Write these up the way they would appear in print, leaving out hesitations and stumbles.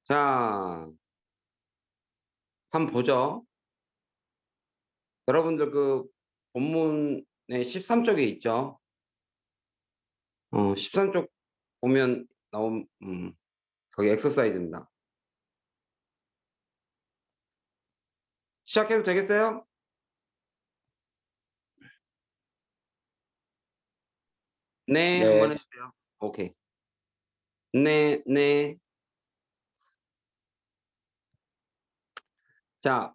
자, 한번 보죠. 여러분들 그 본문에 13쪽에 있죠. 13쪽 보면 나온 거기 엑서사이즈입니다. 시작해도 되겠어요? 네, 한번 네. 해주세요. 오케이. 네, 네. 자,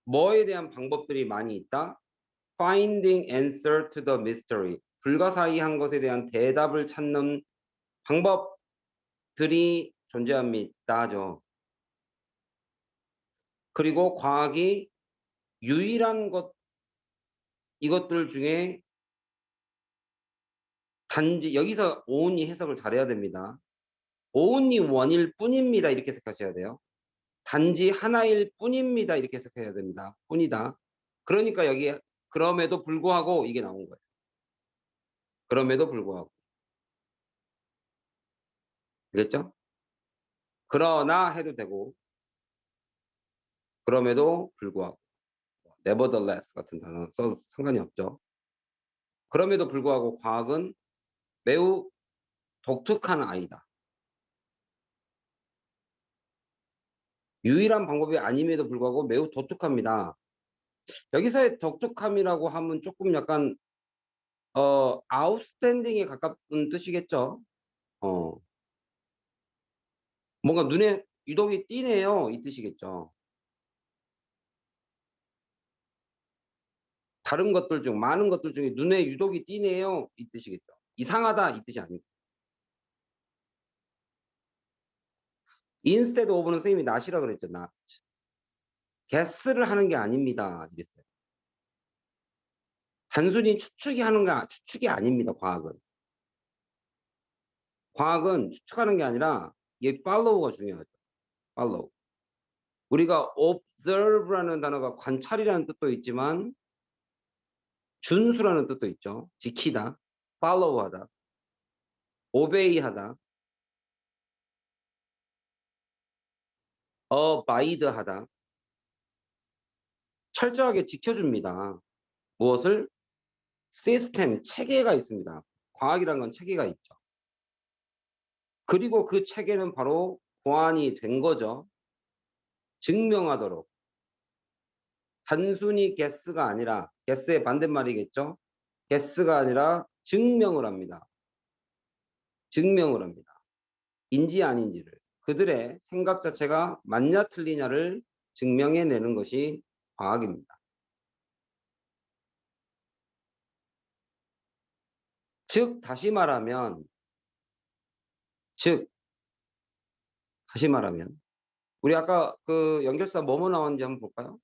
뭐에 대한 방법들이 많이 있다? Finding answer to the mystery. 불가사의한 것에 대한 대답을 찾는 방법들이 존재합니다죠. 그리고 과학이 유일한 이것들 중에 단지 여기서 only 해석을 잘해야 됩니다. only one일 뿐입니다. 이렇게 해석하셔야 돼요. 단지 하나일 뿐입니다. 이렇게 해석해야 됩니다. 뿐이다. 그러니까 여기 그럼에도 불구하고 이게 나온 거예요. 그럼에도 불구하고. 알겠죠? 그러나 해도 되고 그럼에도 불구하고 nevertheless 같은 단어 써도 상관이 없죠. 그럼에도 불구하고 과학은 매우 독특한 아이다. 유일한 방법이 아님에도 불구하고 매우 독특합니다. 여기서의 독특함이라고 하면 조금 약간 outstanding에 가까운 뜻이겠죠. 뭔가 눈에 유독이 띄네요. 이 뜻이겠죠. 다른 것들 중 많은 것들 중에 눈에 유독이 띄네요. 이 뜻이겠죠. 이상하다 이 뜻이 아니고. instead of는 선생님이 not이라 그랬죠. not. guess를 하는 게 아닙니다. 이랬어요. 단순히 추측이 아닙니다. 과학은. 과학은 추측하는 게 아니라 이게 follow가 중요하죠. follow. 우리가 observe라는 단어가 관찰이라는 뜻도 있지만 준수라는 뜻도 있죠. 지키다, follow하다, obey하다, abide하다. 철저하게 지켜줍니다. 무엇을? 시스템, 체계가 있습니다. 과학이란 건 체계가 있죠. 그리고 그 체계는 바로 보완이 된 거죠. 증명하도록. 단순히 guess가 아니라 guess의 반대말이겠죠. guess가 아니라 증명을 합니다. 증명을 합니다. 인지 아닌지를. 그들의 생각 자체가 맞냐 틀리냐를 증명해내는 것이 과학입니다. 즉 다시 말하면 우리 아까 그 연결사 뭐뭐 나왔는지 한번 볼까요?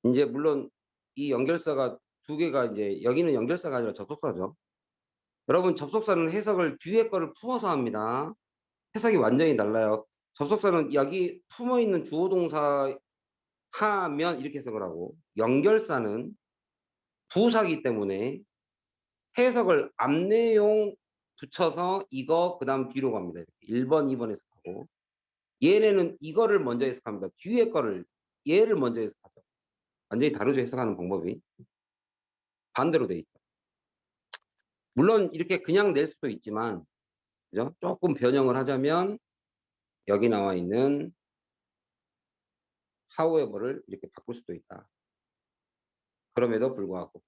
이제 물론 이 연결사가 두 개가 이제 여기는 연결사가 아니라 접속사죠. 여러분 접속사는 해석을 뒤에 거를 품어서 합니다. 해석이 완전히 달라요. 접속사는 여기 품어 있는 주어 동사 하면 이렇게 해석을 하고 연결사는 부사기 때문에 해석을 앞내용 붙여서 이거 그다음 뒤로 갑니다. 이렇게 1번, 2번 해석하고 얘네는 이거를 먼저 해석합니다. 뒤에 거를 얘를 먼저 해석하죠. 완전히 다르죠. 해석하는 방법이. 반대로 돼 있죠. 물론 이렇게 그냥 낼 수도 있지만 그죠? 조금 변형을 하자면 여기 나와 있는 however를 이렇게 바꿀 수도 있다. 그럼에도 불구하고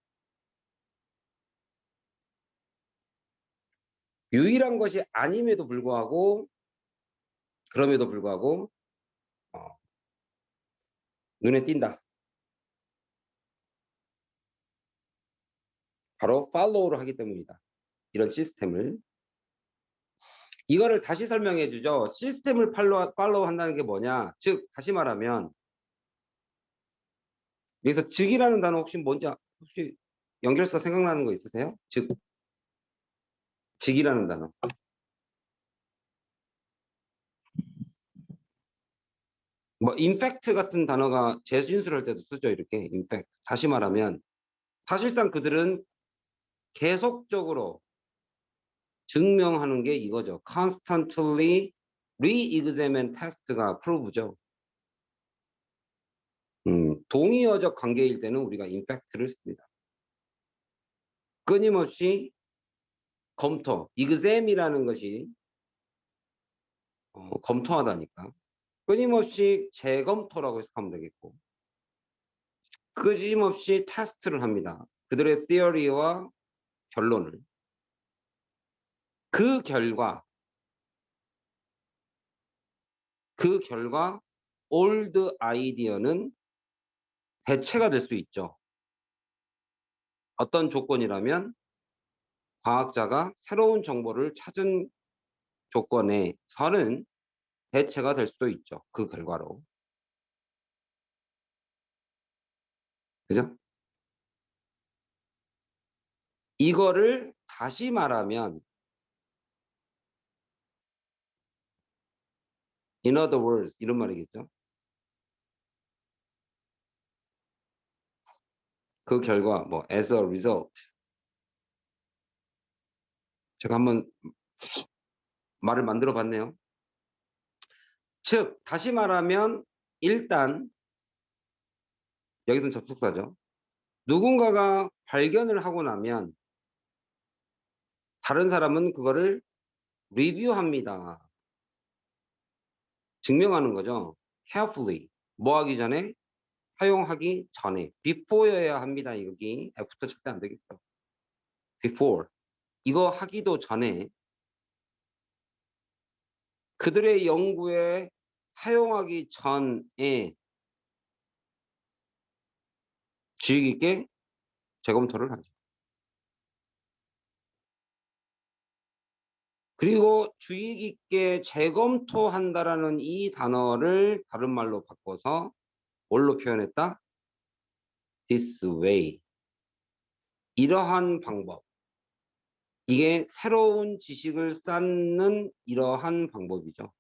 유일한 것이 아님에도 불구하고 그럼에도 불구하고 눈에 띈다. 바로 follow를 하기 때문이다. 이런 시스템을. 이거를 다시 설명해 주죠. 시스템을 팔로우 한다는 게 뭐냐. 즉 다시 말하면 여기서 즉이라는 단어 혹시 연결사 생각나는 거 있으세요? 즉이라는 단어. 뭐 임팩트 같은 단어가 재진술할 때도 쓰죠. 이렇게 임팩트. 다시 말하면 사실상 그들은 계속적으로 증명하는 게 이거죠. constantly re-examine test가 prove죠. 동의어적 관계일 때는 우리가 임팩트를 씁니다. 끊임없이 검토, exam이라는 것이 검토하다니까 끊임없이 재검토라고 해석하면 되겠고, 끊임없이 테스트를 합니다. 그들의 theory와 결론을. 그 결과 old idea는 대체가 될 수 있죠. 어떤 조건이라면 과학자가 새로운 정보를 찾은 조건에서는 대체가 될 수도 있죠. 그 결과로. 그죠? 이거를 다시 말하면 in other words 이런 말이겠죠. 그 결과 뭐 as a result. 제가 한번 말을 만들어 봤네요. 즉 다시 말하면 일단 여기서는 접속사죠. 누군가가 발견을 하고 나면 다른 사람은 그거를 리뷰합니다. 증명하는 거죠. carefully. 뭐 하기 전에? 사용하기 전에. before여야 합니다. 여기 F부터 절대 안 되겠죠. before. 이거 하기도 전에 그들의 연구에 사용하기 전에 주의 깊게 재검토를 하죠. 그리고 주의 깊게 재검토한다라는 이 단어를 다른 말로 바꿔서 뭘로 표현했다? this way. 이러한 방법. 이게 새로운 지식을 쌓는 이러한 방법이죠.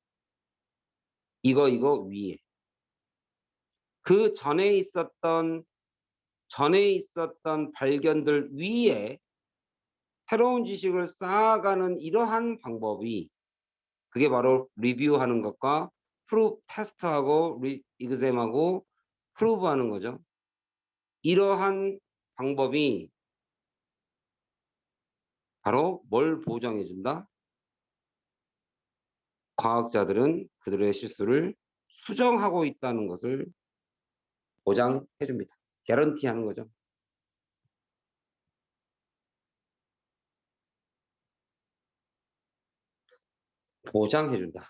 이거 위에. 그 전에 있었던 발견들 위에 새로운 지식을 쌓아가는 이러한 방법이 그게 바로 리뷰하는 것과 프루브 테스트하고 exam하고 프루브하는 거죠. 이러한 방법이 바로 뭘 보장해 준다? 과학자들은 그들의 실수를 수정하고 있다는 것을 보장해 줍니다. 개런티 하는 거죠. 보장해 준다.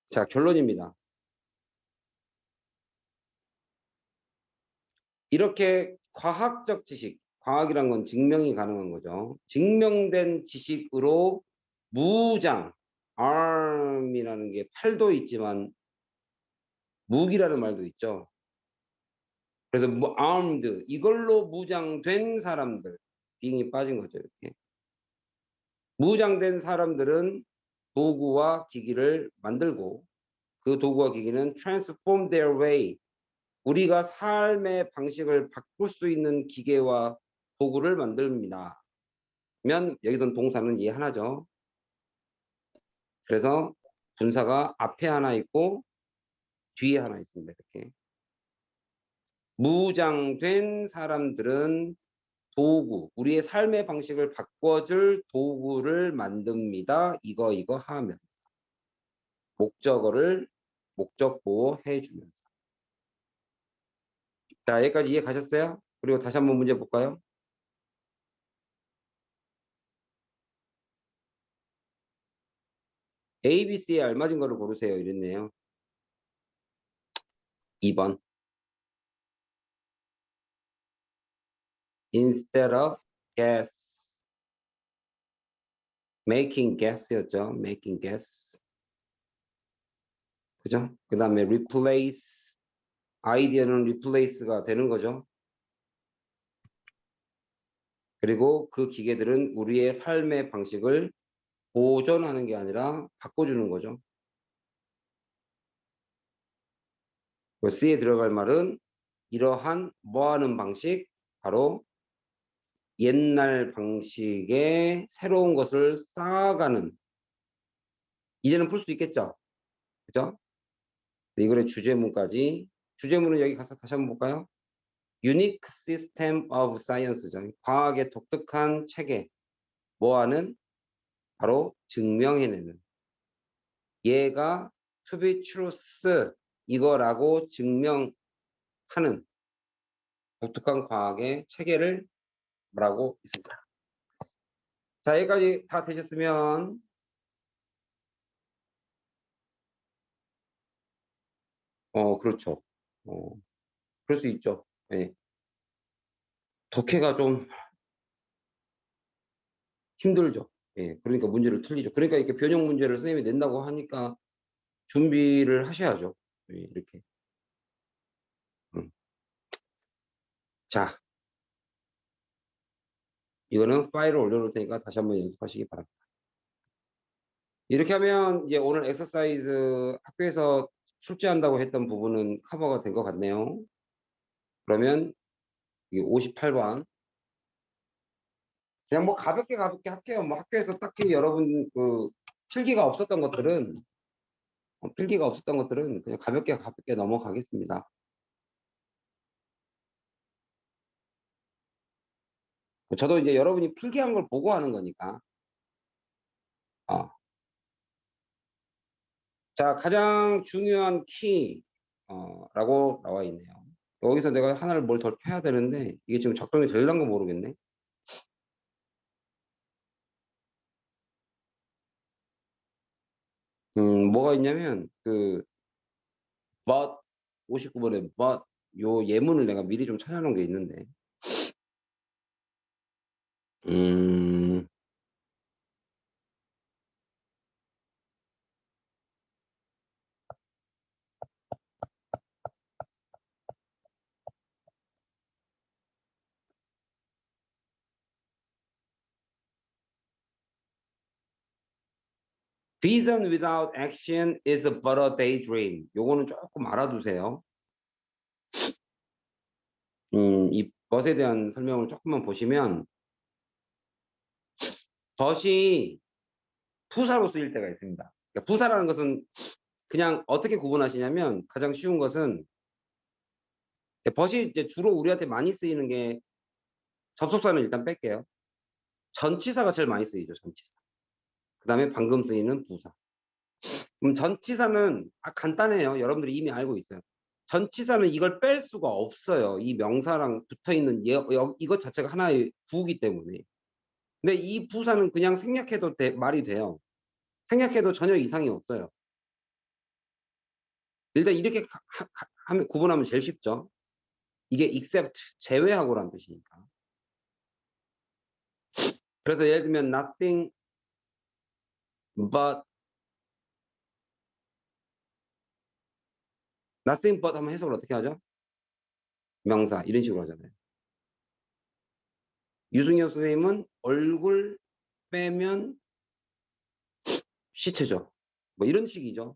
자, 결론입니다. 이렇게 과학적 지식, 과학이란 건 증명이 가능한 거죠. 증명된 지식으로 무장, arm이라는 게 팔도 있지만 무기라는 말도 있죠. 그래서 armed, 이걸로 무장된 사람들, 빙이 빠진 거죠. 이렇게. 무장된 사람들은 도구와 기기를 만들고 그 도구와 기기는 transform their way, 우리가 삶의 방식을 바꿀 수 있는 기계와 도구를 만듭니다. 면 여기선 동사는 이 하나죠. 그래서 분사가 앞에 하나 있고 뒤에 하나 있습니다. 이렇게. 무장된 사람들은 도구, 우리의 삶의 방식을 바꿔줄 도구를 만듭니다. 이거 하면 목적어를 목적보호 해주면서. 자, 여기까지 이해 가셨어요? 그리고 다시 한번 문제 볼까요? A, B, C에 알맞은 거를 고르세요. 이랬네요. 2번. Instead of guess. Making guess였죠. Making guess. 그죠? 그 다음에 replace. 아이디어는 replace가 되는 거죠. 그리고 그 기계들은 우리의 삶의 방식을 보존하는 게 아니라 바꿔주는 거죠. 그 C에 들어갈 말은 이러한 뭐하는 방식, 바로 옛날 방식의 새로운 것을 쌓아가는. 이제는 풀 수 있겠죠? 그죠? 이거의 주제문까지. 주제문은 여기 가서 다시 한번 볼까요? Unique System of Science죠. 과학의 독특한 체계. 뭐하는? 바로 증명해내는. 얘가 to be truth 이거라고 증명하는 독특한 과학의 체계를 말하고 있습니다. 자, 여기까지 다 되셨으면 그렇죠. 그럴 수 있죠. 예. 독해가 좀 힘들죠. 예. 그러니까 문제를 틀리죠. 그러니까 이렇게 변형 문제를 선생님이 낸다고 하니까 준비를 하셔야죠. 예, 이렇게. 음. 자, 이거는 파일을 올려놓을 테니까 다시 한번 연습하시기 바랍니다. 이렇게 하면 이제 오늘 엑서사이즈 학교에서 출제한다고 했던 부분은 커버가 된 것 같네요. 그러면 이 58번. 그냥 뭐 가볍게 할게요. 뭐 학교에서 딱히 여러분 그 필기가 없었던 것들은 그냥 가볍게 넘어가겠습니다. 저도 이제 여러분이 필기한 걸 보고 하는 거니까. 어. 자, 가장 중요한 키, 라고 나와 있네요. 여기서 내가 하나를 뭘 더 펴야 되는데, 이게 지금 작동이 될란가 모르겠네. 뭐가 있냐면, but, 59번에 but, 요 예문을 내가 미리 좀 찾아놓은 게 있는데, 음, vision without action is but a daydream. 요거는 조금 알아두세요. 이 but에 대한 설명을 조금만 보시면, but이 부사로 쓰일 때가 있습니다. 그러니까 부사라는 것은 그냥 어떻게 구분하시냐면, 가장 쉬운 것은 but이 이제 주로 우리한테 많이 쓰이는 게, 접속사는 일단 뺄게요. 전치사가 제일 많이 쓰이죠. 전치사. 그 다음에 방금 쓰이는 부사. 그럼 전치사는 간단해요. 여러분들이 이미 알고 있어요. 전치사는 이걸 뺄 수가 없어요. 이 명사랑 붙어있는 이것 자체가 하나의 부기 때문에. 근데 이 부사는 그냥 생략해도 말이 돼요. 생략해도 전혀 이상이 없어요. 일단 이렇게 하면 구분하면 제일 쉽죠. 이게 except 제외하고라는 뜻이니까. 그래서 예를 들면 nothing but nothing but 하면 해석을 어떻게 하죠? 명사 이런 식으로 하잖아요. 유승엽 선생님은 얼굴 빼면 시체죠. 뭐 이런 식이죠.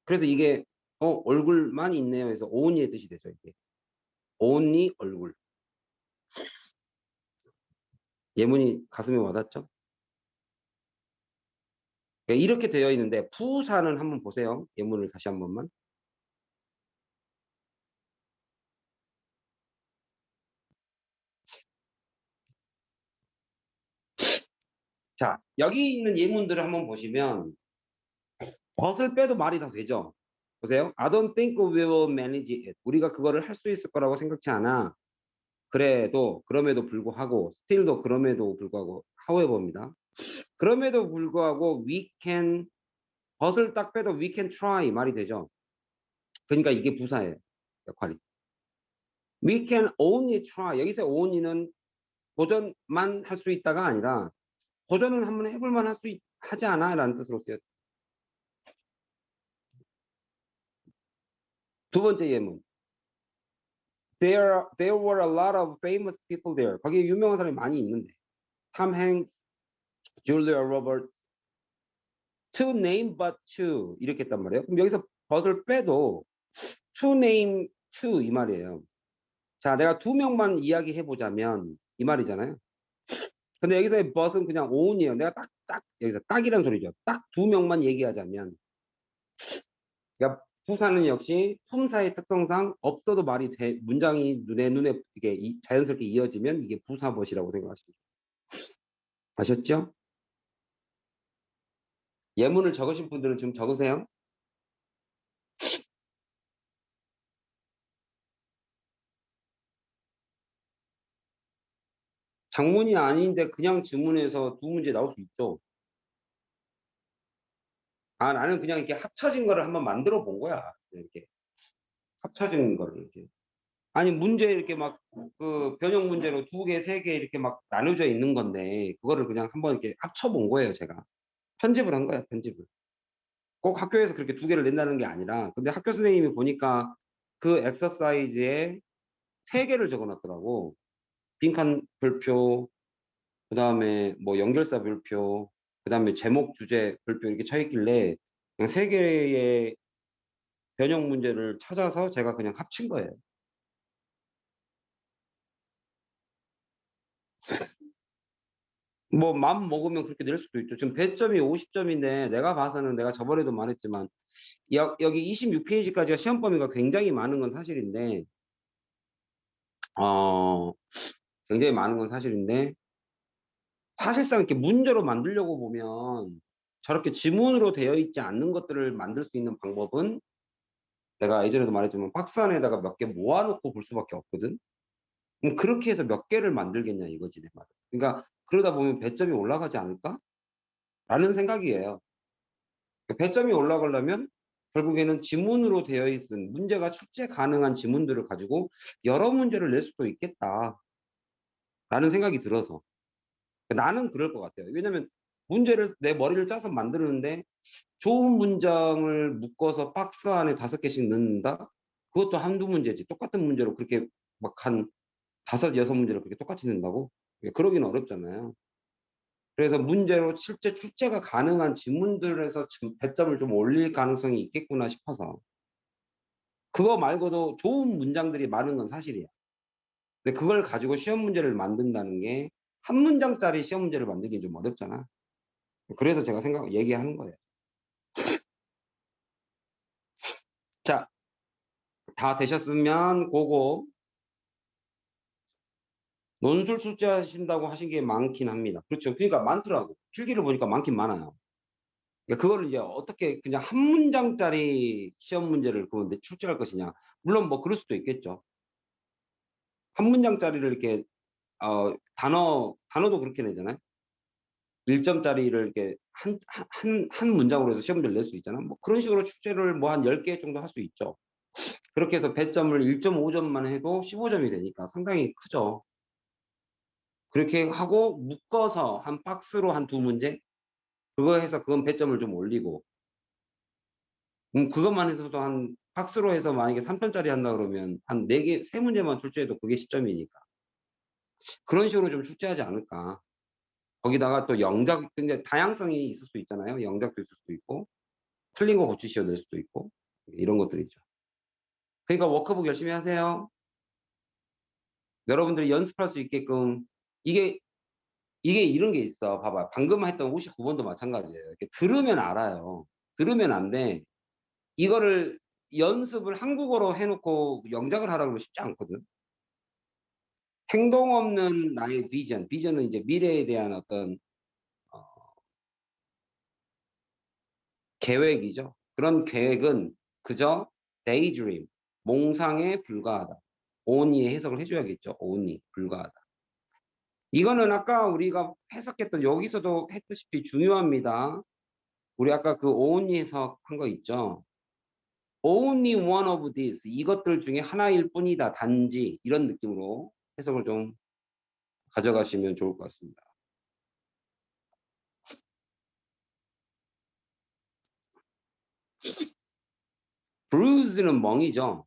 그래서 이게 얼굴만 있네요. 해서 only의 뜻이 되죠. 이게 only 얼굴. 예문이 가슴에 와닿죠? 그러니까 이렇게 되어 있는데 부사는 한번 보세요. 예문을 다시 한 번만. 자, 여기 있는 예문들을 한번 보시면 벗을 빼도 말이 다 되죠. 보세요. I don't think we will manage it. 우리가 그거를 할 수 있을 거라고 생각지 않아. 그럼에도 불구하고, still도 그럼에도 불구하고, however입니다. 그럼에도 불구하고 we can, 벗을 딱 빼도 we can try 말이 되죠. 그러니까 이게 부사예요. 역할이. We can only try. 여기서 only는 도전만 할 수 있다가 아니라 도전은 한번 해볼만 하지 않아? 라는 뜻으로 쓰였죠. 두 번째 예문. There were a lot of famous people there. 거기에 유명한 사람이 많이 있는데. Tom Hanks, Julia Roberts, to name but two 이렇게 했단 말이에요. 그럼 여기서 but을 빼도 to name two 이 말이에요. 자, 내가 두 명만 이야기해 보자면 이 말이잖아요. 근데 여기서의 but은 그냥 on이에요. 내가 딱 여기서 딱이란 소리죠. 딱 두 명만 얘기하자면. 그러니까 부사는 역시 품사의 특성상 없어도 말이 돼, 문장이 눈에 이게 자연스럽게 이어지면 이게 부사벗이라고 생각하시면 돼요. 아셨죠? 예문을 적으신 분들은 좀 적으세요. 장문이 아닌데 그냥 지문에서 두 문제 나올 수 있죠. 아, 나는 그냥 이렇게 합쳐진 거를 한번 만들어 본 거야. 이렇게 합쳐진 거를 이렇게. 아니 문제 이렇게 막 그 변형 문제로 두 개, 세 개 이렇게 막 나눠져 있는 건데 그거를 그냥 한번 이렇게 합쳐 본 거예요, 제가. 편집을 한 거야, 편집을. 꼭 학교에서 그렇게 두 개를 낸다는 게 아니라 근데 학교 선생님이 보니까 그 엑서사이즈에 세 개를 적어놨더라고. 빈칸 별표, 그다음에 뭐 연결사 별표, 그다음에 제목 주제 별표 이렇게 쳐 있길래 그냥 세 개의 변형 문제를 찾아서 제가 그냥 합친 거예요. 뭐 마음 먹으면 그렇게 낼 수도 있죠. 지금 배점이 50점인데 내가 봐서는 내가 저번에도 말했지만 여기 26페이지까지가 시험 범위가 굉장히 많은 건 사실인데 어 굉장히 많은 건 사실인데 사실상 이렇게 문제로 만들려고 보면 저렇게 지문으로 되어 있지 않는 것들을 만들 수 있는 방법은 내가 예전에도 말했지만 박스 안에다가 몇 개 모아놓고 볼 수밖에 없거든. 그럼 그렇게 해서 몇 개를 만들겠냐 이거지 내 말은. 그러니까 그러다 보면 배점이 올라가지 않을까? 라는 생각이에요. 배점이 올라가려면 결국에는 지문으로 되어 있은 문제가 출제 가능한 지문들을 가지고 여러 문제를 낼 수도 있겠다라는 생각이 들어서 나는 그럴 것 같아요. 왜냐면 문제를 내 머리를 짜서 만드는데 좋은 문장을 묶어서 박스 안에 5개씩 넣는다? 그것도 한두 문제지. 똑같은 문제로 그렇게 막 한 5, 6문제를 그렇게 똑같이 낸다고? 그러기는 어렵잖아요. 그래서 문제로 실제 출제가 가능한 지문들에서 배점을 좀 올릴 가능성이 있겠구나 싶어서. 그거 말고도 좋은 문장들이 많은 건 사실이야. 근데 그걸 가지고 시험 문제를 만든다는 게 한 문장짜리 시험 문제를 만들기 좀 어렵잖아. 그래서 제가 얘기하는 거예요. 자, 다 되셨으면 그거 논술 출제하신다고 하신 게 많긴 합니다. 그렇죠. 그러니까 많더라고. 필기를 보니까 많긴 많아요. 그러니까 그거를 이제 어떻게 그냥 한 문장짜리 시험 문제를 그건데 출제할 것이냐. 물론 뭐 그럴 수도 있겠죠. 한 문장짜리를 이렇게 단어도 그렇게 내잖아요. 1점짜리를 이렇게 한 문장으로 해서 시험지를 낼 수 있잖아. 뭐 그런 식으로 출제를 뭐 한 10개 정도 할 수 있죠. 그렇게 해서 배점을 1.5점만 해도 15점이 되니까 상당히 크죠. 그렇게 하고 묶어서 한 박스로 한 두 문제 그거 해서 그건 배점을 좀 올리고 그것만 해서도 한 박스로 해서 만약에 3점짜리 한다 그러면 한 4개, 3문제만 출제해도 그게 10점이니까 그런 식으로 좀 출제하지 않을까. 거기다가 또 영작 근데 다양성이 있을 수 있잖아요. 영작도 있을 수도 있고 틀린 거 고치시어 낼 수도 있고 이런 것들이죠. 그러니까 워크북 열심히 하세요. 여러분들이 연습할 수 있게끔 이게 이런 게 있어. 봐봐. 방금 했던 59번도 마찬가지예요. 이렇게 들으면 알아요. 들으면 안 돼. 이거를 연습을 한국어로 해놓고 영작을 하라고 하면 쉽지 않거든. 행동 없는 나의 비전. 비전은 이제 미래에 대한 어떤 어, 계획이죠. 그런 계획은 그저 daydream, 몽상에 불과하다. only의 해석을 해줘야겠죠. only, 불과하다. 이거는 아까 우리가 해석했던 여기서도 했듯이 중요합니다. 우리 아까 그 only 해석한 거 있죠. only one of these 이것들 중에 하나일 뿐이다. 단지 이런 느낌으로 해석을 좀 가져가시면 좋을 것 같습니다. bruise는 멍이죠.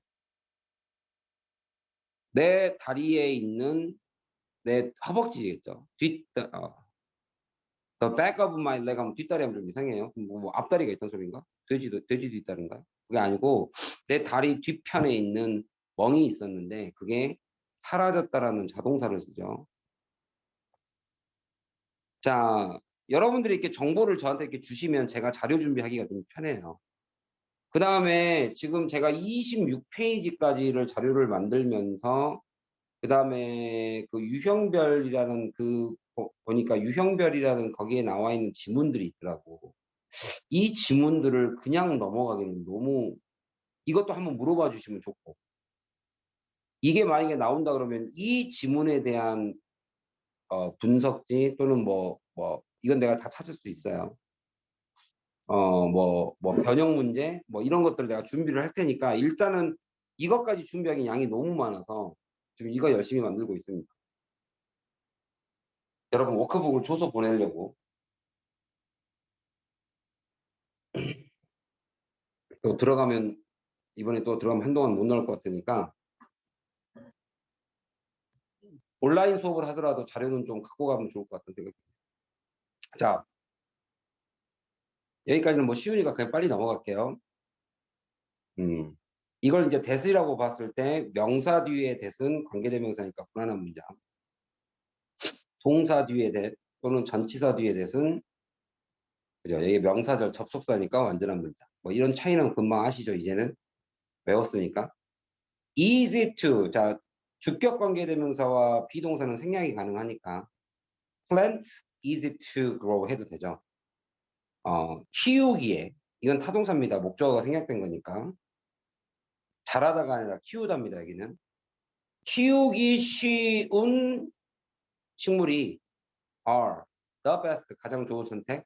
내 다리에 있는 내 허벅지겠죠. the back of my leg 하면 뒷다리 하면 좀 이상해요. 뭐 앞다리가 있던 소리인가? 돼지 뒷다리인가? 그게 아니고 내 다리 뒤편에 있는 멍이 있었는데 그게 사라졌다라는 자동사를 쓰죠. 자, 여러분들이 이렇게 정보를 저한테 이렇게 주시면 제가 자료 준비하기가 좀 편해요. 그 다음에 지금 제가 26페이지까지를 자료를 만들면서 그 다음에 그 유형별이라는 보니까 유형별이라는 거기에 나와 있는 지문들이 있더라고. 이 지문들을 그냥 넘어가기는 너무 이것도 한번 물어봐 주시면 좋고 이게 만약에 나온다 그러면 이 지문에 대한 분석지 또는 이건 내가 다 찾을 수 있어요. 변형 문제 이런 것들 내가 준비를 할 테니까 일단은 이것까지 준비하기 양이 너무 많아서 지금 이거 열심히 만들고 있습니다. 여러분 워크북을 줘서 보내려고 또 들어가면 이번에 또 들어가면 한동안 못 나올 것 같으니까 온라인 수업을 하더라도 자료는 좀 갖고 가면 좋을 것 같은 생각이 듭니다. 자, 여기까지는 뭐 쉬우니까 그냥 빨리 넘어갈게요. 이걸 이제 that이라고 봤을 때 명사 뒤에 that은 관계대명사니까 불안한 문장. 동사 뒤에 that 또는 전치사 뒤에 that은 그죠? 이게 명사절 접속사니까 완전한 문장. 뭐 이런 차이는 금방 아시죠? 이제는 외웠으니까. easy to. 자, 주격 관계대명사와 비동사는 생략이 가능하니까 plant easy to grow 해도 되죠. 키우기에 이건 타동사입니다. 목적어가 생략된 거니까. 자라다가 아니라 키우다입니다. 여기는. 키우기 쉬운 식물이 are the best 가장 좋은 선택.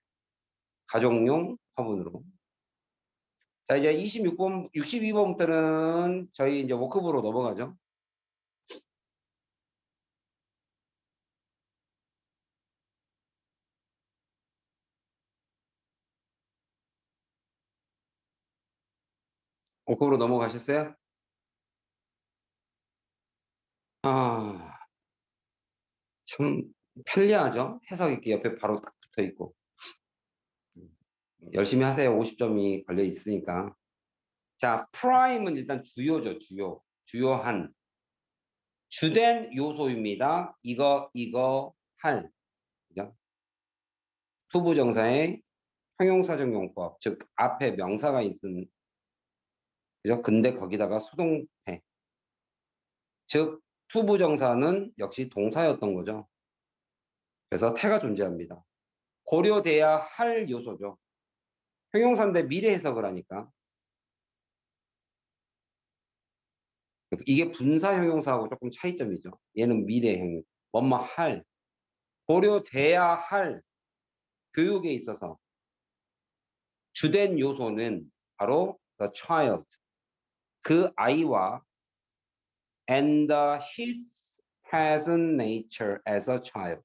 가정용 화분으로. 자, 이제 26번, 62번부터는 저희 이제 워크북으로 넘어가죠. 워크북으로 넘어가셨어요? 아, 참 편리하죠? 해석 이렇게 옆에 바로 딱 붙어 있고. 열심히 하세요. 50점이 걸려 있으니까. 자, 프라임은 일단 주요죠. 주요한. 주된 요소입니다. 이거, 할. 그죠? 투부정사의 형용사적 용법. 즉, 앞에 명사가 있은, 그죠? 근데 거기다가 수동태. 즉, 투부정사는 역시 동사였던 거죠. 그래서 태가 존재합니다. 고려돼야 할 요소죠. 형용사인데 미래 해석을 하니까. 이게 분사 형용사하고 조금 차이점이죠. 얘는 미래형, 뭐뭐 할, 고려돼야 할 교육에 있어서 주된 요소는 바로 the child, 그 아이와 and his present nature as a child,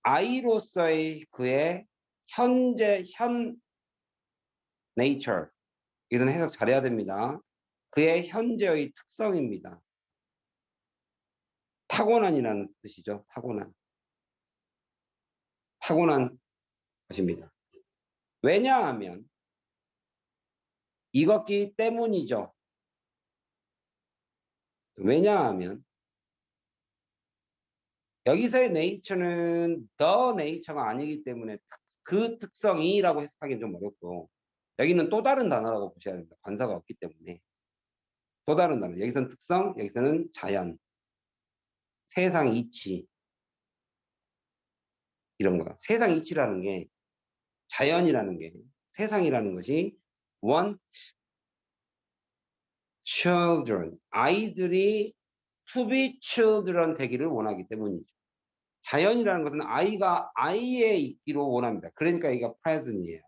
아이로서의 그의 현 nature, 이건 해석 잘해야 됩니다. 그의 현재의 특성입니다. 타고난이라는 뜻이죠. 타고난 것입니다. 왜냐하면 이것기 때문이죠. 왜냐하면 여기서의 nature는 the nature가 아니기 때문에 그 특성이라고 해석하기는 좀 어렵고 여기는 또 다른 단어라고 보셔야 됩니다. 관사가 없기 때문에 또 다른 단어. 여기서는 특성, 여기서는 자연, 세상 이치 이런 거. 세상 이치라는 게 자연이라는 게 세상이라는 것이 want children, 아이들이 to be children 되기를 원하기 때문이죠. 자연이라는 것은 아이가 아이에 있기로 원합니다. 그러니까 이게 present이에요.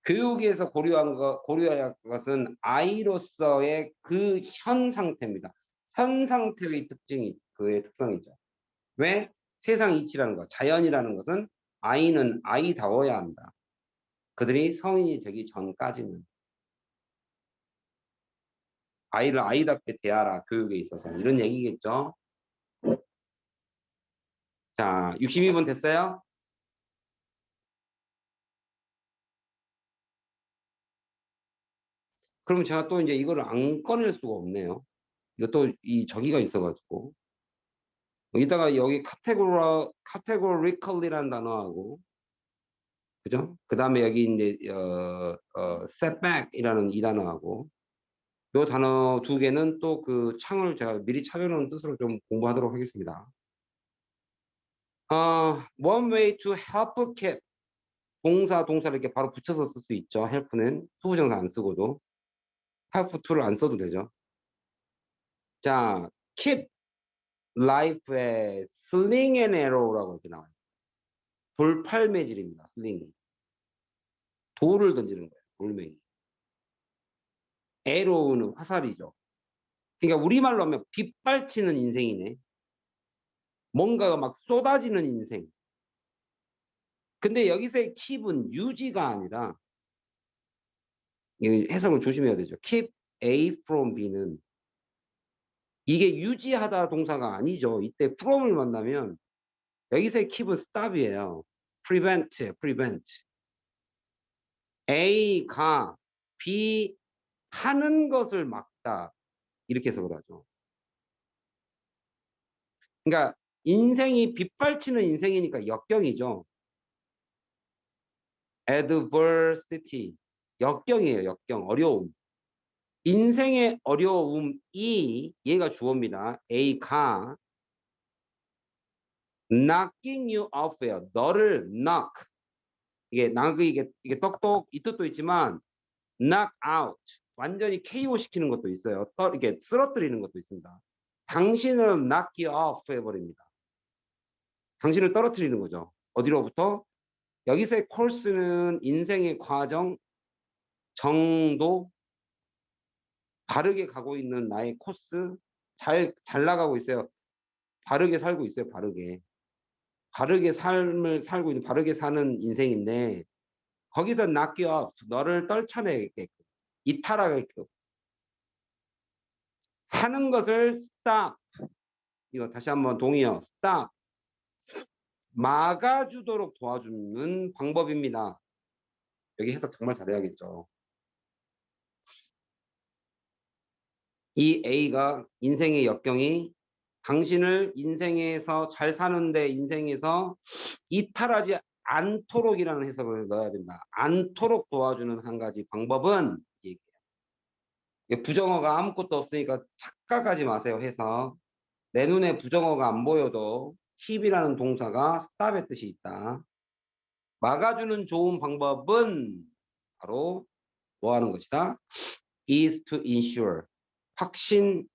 교육에서 고려할 것은 아이로서의 그 현 상태입니다. 현 상태의 그의 특성이죠. 왜? 세상 이치라는 것, 자연이라는 것은 아이는 아이다워야 한다. 그들이 성인이 되기 전까지는. 아이를 아이답게 대하라. 교육에 있어서. 이런 얘기겠죠. 자, 62분 됐어요? 그럼 제가 또 이제 이거를 안 꺼낼 수가 없네요. 이것도 이 저기가 있어가지고. 이따가 여기 카테고리컬리라는 단어하고, 그죠? 그 다음에 여기 이제, setback이라는 이 단어하고, 요 단어 두 개는 또 그 창을 제가 미리 찾아놓은 뜻으로 좀 공부하도록 하겠습니다. One way to help kid. 동사를 이렇게 바로 붙여서 쓸 수 있죠. help는 투부정사 안 쓰고도. help to를 안 써도 되죠. 자, keep life의 sling and arrow라고 이렇게 나와요. 돌팔매질입니다. 슬링이. 돌을 던지는 거예요. 돌멩이. arrow는 화살이죠. 그러니까 우리말로 하면 빗발치는 인생이네. 뭔가가 막 쏟아지는 인생. 근데 여기서의 keep은 유지가 아니라 해석을 조심해야 되죠. keep A from B는 이게 유지하다 동사가 아니죠. 이때 from을 만나면 여기서의 keep은 stop이에요. prevent. A가 B 하는 것을 막다. 이렇게 해석을 하죠. 그러니까 인생이 빗발치는 인생이니까 역경이죠. adversity. 역경이에요. 역경. 어려움. 인생의 어려움이 얘가 주어입니다. A가 knocking you off예요. 너를 knock. 이게 똑똑 이 뜻도 있지만 knock out. 완전히 KO 시키는 것도 있어요. 이렇게 쓰러뜨리는 것도 있습니다. 당신은 knock you off 해버립니다. 당신을 떨어뜨리는 거죠. 어디로부터? 여기서의 코스는 인생의 과정, 정도, 바르게 가고 있는 나의 코스, 잘 나가고 있어요. 바르게 살고 있어요. 바르게 삶을 살고 있는, 바르게 사는 인생인데 거기서 knock you off, 너를 떨쳐내게끔, 이탈하게끔 하는 것을 stop. 이거 다시 한번 동의어 stop. 막아주도록 도와주는 방법입니다. 여기 해석 정말 잘해야겠죠. 이 A가 인생의 역경이 당신을 인생에서 잘 사는데 인생에서 이탈하지 않도록이라는 해석을 넣어야 된다. 않도록 도와주는 한 가지 방법은 부정어가 아무것도 없으니까 착각하지 마세요. 해서 내 눈에 부정어가 안 보여도 keep이라는 동사가 stop의 뜻이 있다. 막아주는 좋은 방법은 바로 뭐 하는 것이다? is to ensure. 확신,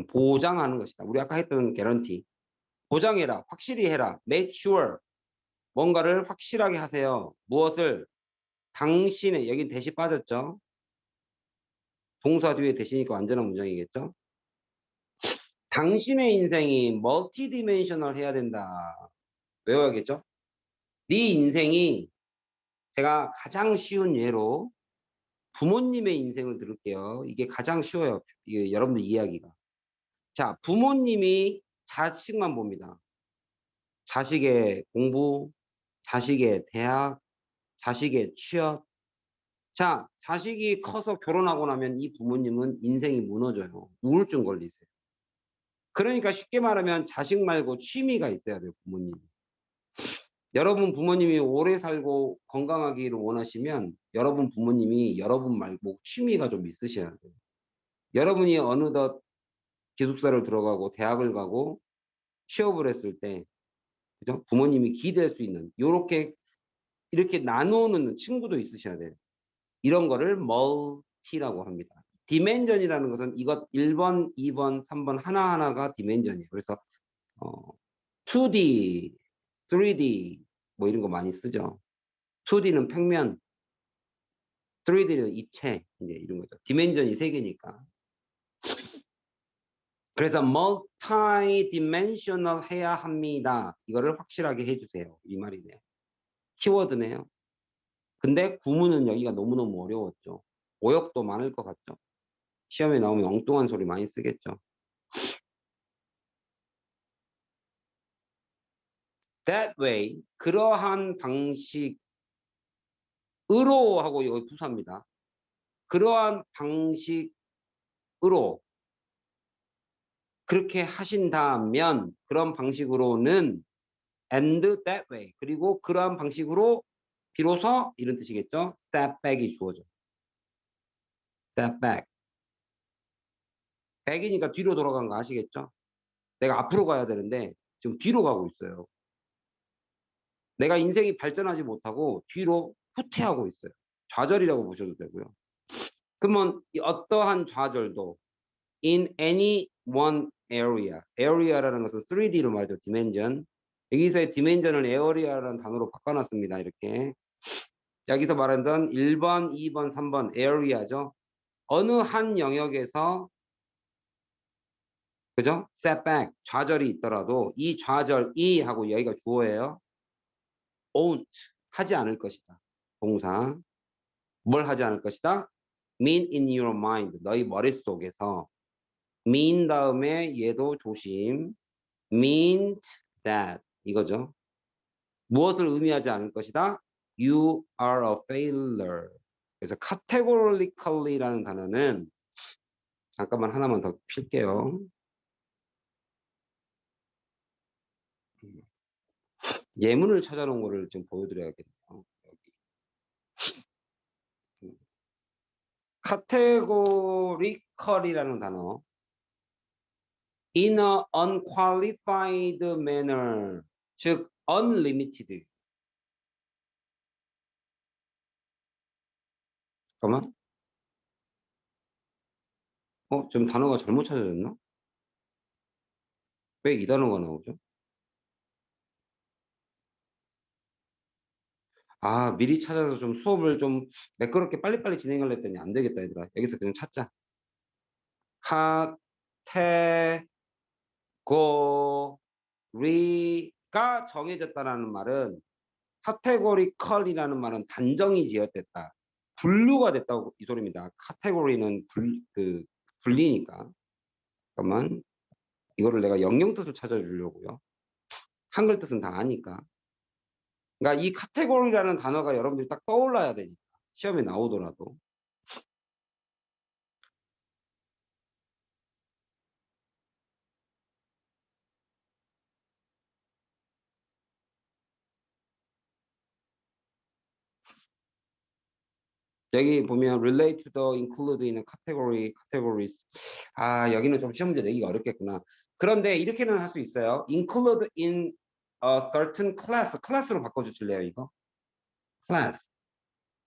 보장하는 것이다. 우리 아까 했던 개런티. 보장해라. 확실히 해라. make sure. 뭔가를 확실하게 하세요. 무엇을? 당신의, 여기 대시 빠졌죠? 동사 뒤에 대시니까 완전한 문장이겠죠? 당신의 인생이 멀티디멘셔널 해야 된다. 외워야겠죠? 네 인생이, 제가 가장 쉬운 예로 부모님의 인생을 들을게요. 이게 가장 쉬워요. 이게 여러분들 이야기가. 자, 부모님이 자식만 봅니다. 자식의 공부, 자식의 대학, 자식의 취업. 자, 자식이 커서 결혼하고 나면 이 부모님은 인생이 무너져요. 우울증 걸리세요. 그러니까 쉽게 말하면 자식 말고 취미가 있어야 돼요, 부모님. 여러분 부모님이 오래 살고 건강하기를 원하시면 여러분 부모님이 여러분 말고 취미가 좀 있으셔야 돼요. 여러분이 어느덧 기숙사를 들어가고 대학을 가고 취업을 했을 때, 그죠? 부모님이 기댈 수 있는 이렇게 나누는 친구도 있으셔야 돼요. 이런 거를 멀티라고 합니다. 디멘전이라는 것은 이것 1번, 2번, 3번 하나하나가 디멘전이에요. 그래서 2D, 3D 뭐 이런 거 많이 쓰죠. 2D는 평면, 3D는 입체, 이제 이런 거죠. 디멘전이 3개니까. 그래서 멀티디멘셔널 해야 합니다. 이거를 확실하게 해주세요. 이 말이네요. 키워드네요. 근데 구문은 여기가 너무너무 어려웠죠. 오역도 많을 것 같죠. 시험에 나오면 엉뚱한 소리 많이 쓰겠죠. That way, 그러한 방식으로 하고 여기 부사입니다. 그러한 방식으로 그렇게 하신다면 그런 방식으로는 and that way 그리고 그러한 방식으로 비로소 이런 뜻이겠죠. step back이 주어져. step back. back이니까 뒤로 돌아간 거 아시겠죠? 내가 앞으로 가야 되는데 지금 뒤로 가고 있어요. 내가 인생이 발전하지 못하고 뒤로 후퇴하고 있어요. 좌절이라고 보셔도 되고요. 그러면 어떠한 좌절도 in any one area. area라는 것은 3D로 말하죠. dimension. 여기서의 dimension을 area라는 단어로 바꿔놨습니다. 이렇게. 여기서 말하던 1번, 2번, 3번 area죠. 어느 한 영역에서 그죠? setback, 좌절이 있더라도 이 좌절이 하고 여기가 주어예요. won't, 하지 않을 것이다. 동사. 뭘 하지 않을 것이다? mean in your mind, 너희 머릿속에서 mean 다음에 얘도 조심. meant that 이거죠. 무엇을 의미하지 않을 것이다? You are a failure. 그래서 categorically라는 단어는 잠깐만 하나만 더 필게요. 예문을 찾아놓은 거를 좀 보여드려야겠네요. categorical이라는 단어. in a unqualified manner. 즉 unlimited. 잠깐만. 좀 단어가 잘못 찾아졌나? 왜 이 단어가 나오죠? 아, 미리 찾아서 좀 수업을 좀 매끄럽게 빨리빨리 진행하려 했더니 안 되겠다, 얘들아. 여기서 그냥 찾자. 카테고리가 정해졌다라는 말은 카테고리컬이라는 말은 단정이 지어졌다. 분류가 됐다고 이 소리입니다. 카테고리는 분리니까. 잠깐만. 이거를 내가 영영 뜻을 찾아주려고요. 한글 뜻은 다 아니까. 그러니까 이 카테고리라는 단어가 여러분들이 딱 떠올라야 되니까. 시험에 나오더라도. 여기 보면 relate to the include in a category, categories. 아, 여기는 좀 시험 문제 내기가 어렵겠구나. 그런데 이렇게는 할 수 있어요. include in a certain class. 클래스로 바꿔주실래요, 이거? class.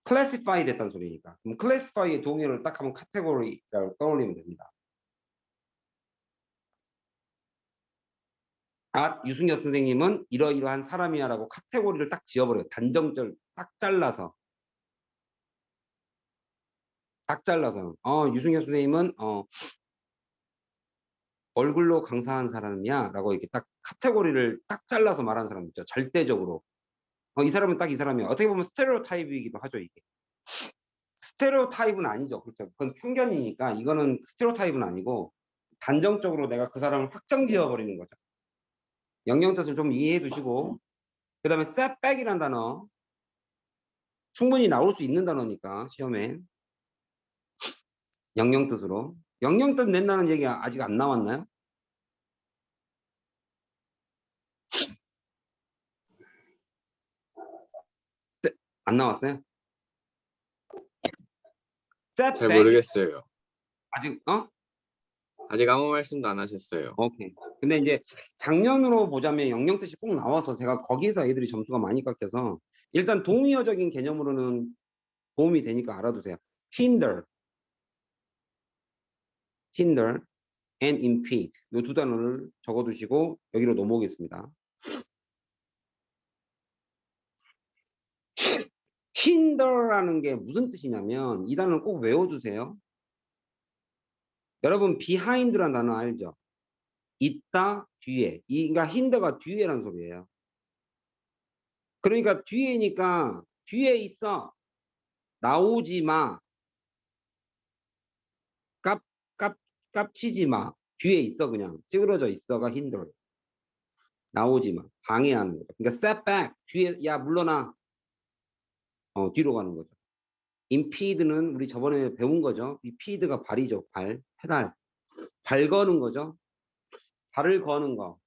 classify 됐다는 소리니까. 그럼 classify의 동의어를 딱 하면 category라고 떠올리면 됩니다. 아, 유승엽 선생님은 이러이러한 사람이야라고 카테고리를 딱 지어버려요. 단정절 딱 잘라서. 딱 잘라서. 유승엽 선생님은 얼굴로 강사한 사람이야 라고 이렇게 딱 카테고리를 딱 잘라서 말하는 사람 있죠. 절대적으로. 이 사람은 딱 이 사람이야. 어떻게 보면 스테레오타입이기도 하죠, 이게. 스테레오타입은 아니죠. 그렇죠. 그건 편견이니까 이거는 스테레오타입은 아니고 단정적으로 내가 그 사람을 확정 지어버리는 거죠. 영영뜻을 좀 이해해 두시고 그 다음에 setback이라는 단어 충분히 나올 수 있는 단어니까 시험에 영영뜻으로. 영영뜻 낸다는 얘기가 아직 안 나왔나요? 안 나왔어요? 잘 setback 모르겠어요. 아직 아직 아무 말씀도 안 하셨어요. 오케이. 근데 이제 작년으로 보자면 영영뜻이 꼭 나와서 제가 거기서 애들이 점수가 많이 깎여서 일단 동의어적인 개념으로는 도움이 되니까 알아두세요. hinder, hinder and impede 이 두 단어를 적어두시고 여기로 넘어오겠습니다. hinder라는 게 무슨 뜻이냐면 이 단어를 꼭 외워두세요. 여러분 behind라는 단어 알죠? 있다 뒤에. 그러니까 hinder가 뒤에라는 소리예요. 그러니까 뒤에니까 뒤에 있어 나오지 마. 깝치지 마. 뒤에 있어 그냥. 찌그러져 있어가 hinder. 나오지 마. 방해하는 거죠. 그러니까 step back. 뒤에 야 물러나. 뒤로 가는 거죠. impede는 우리 저번에 배운 거죠. 이 pede가 발이죠. 발, 페달. 발 거는 거죠. 발을 거는 거.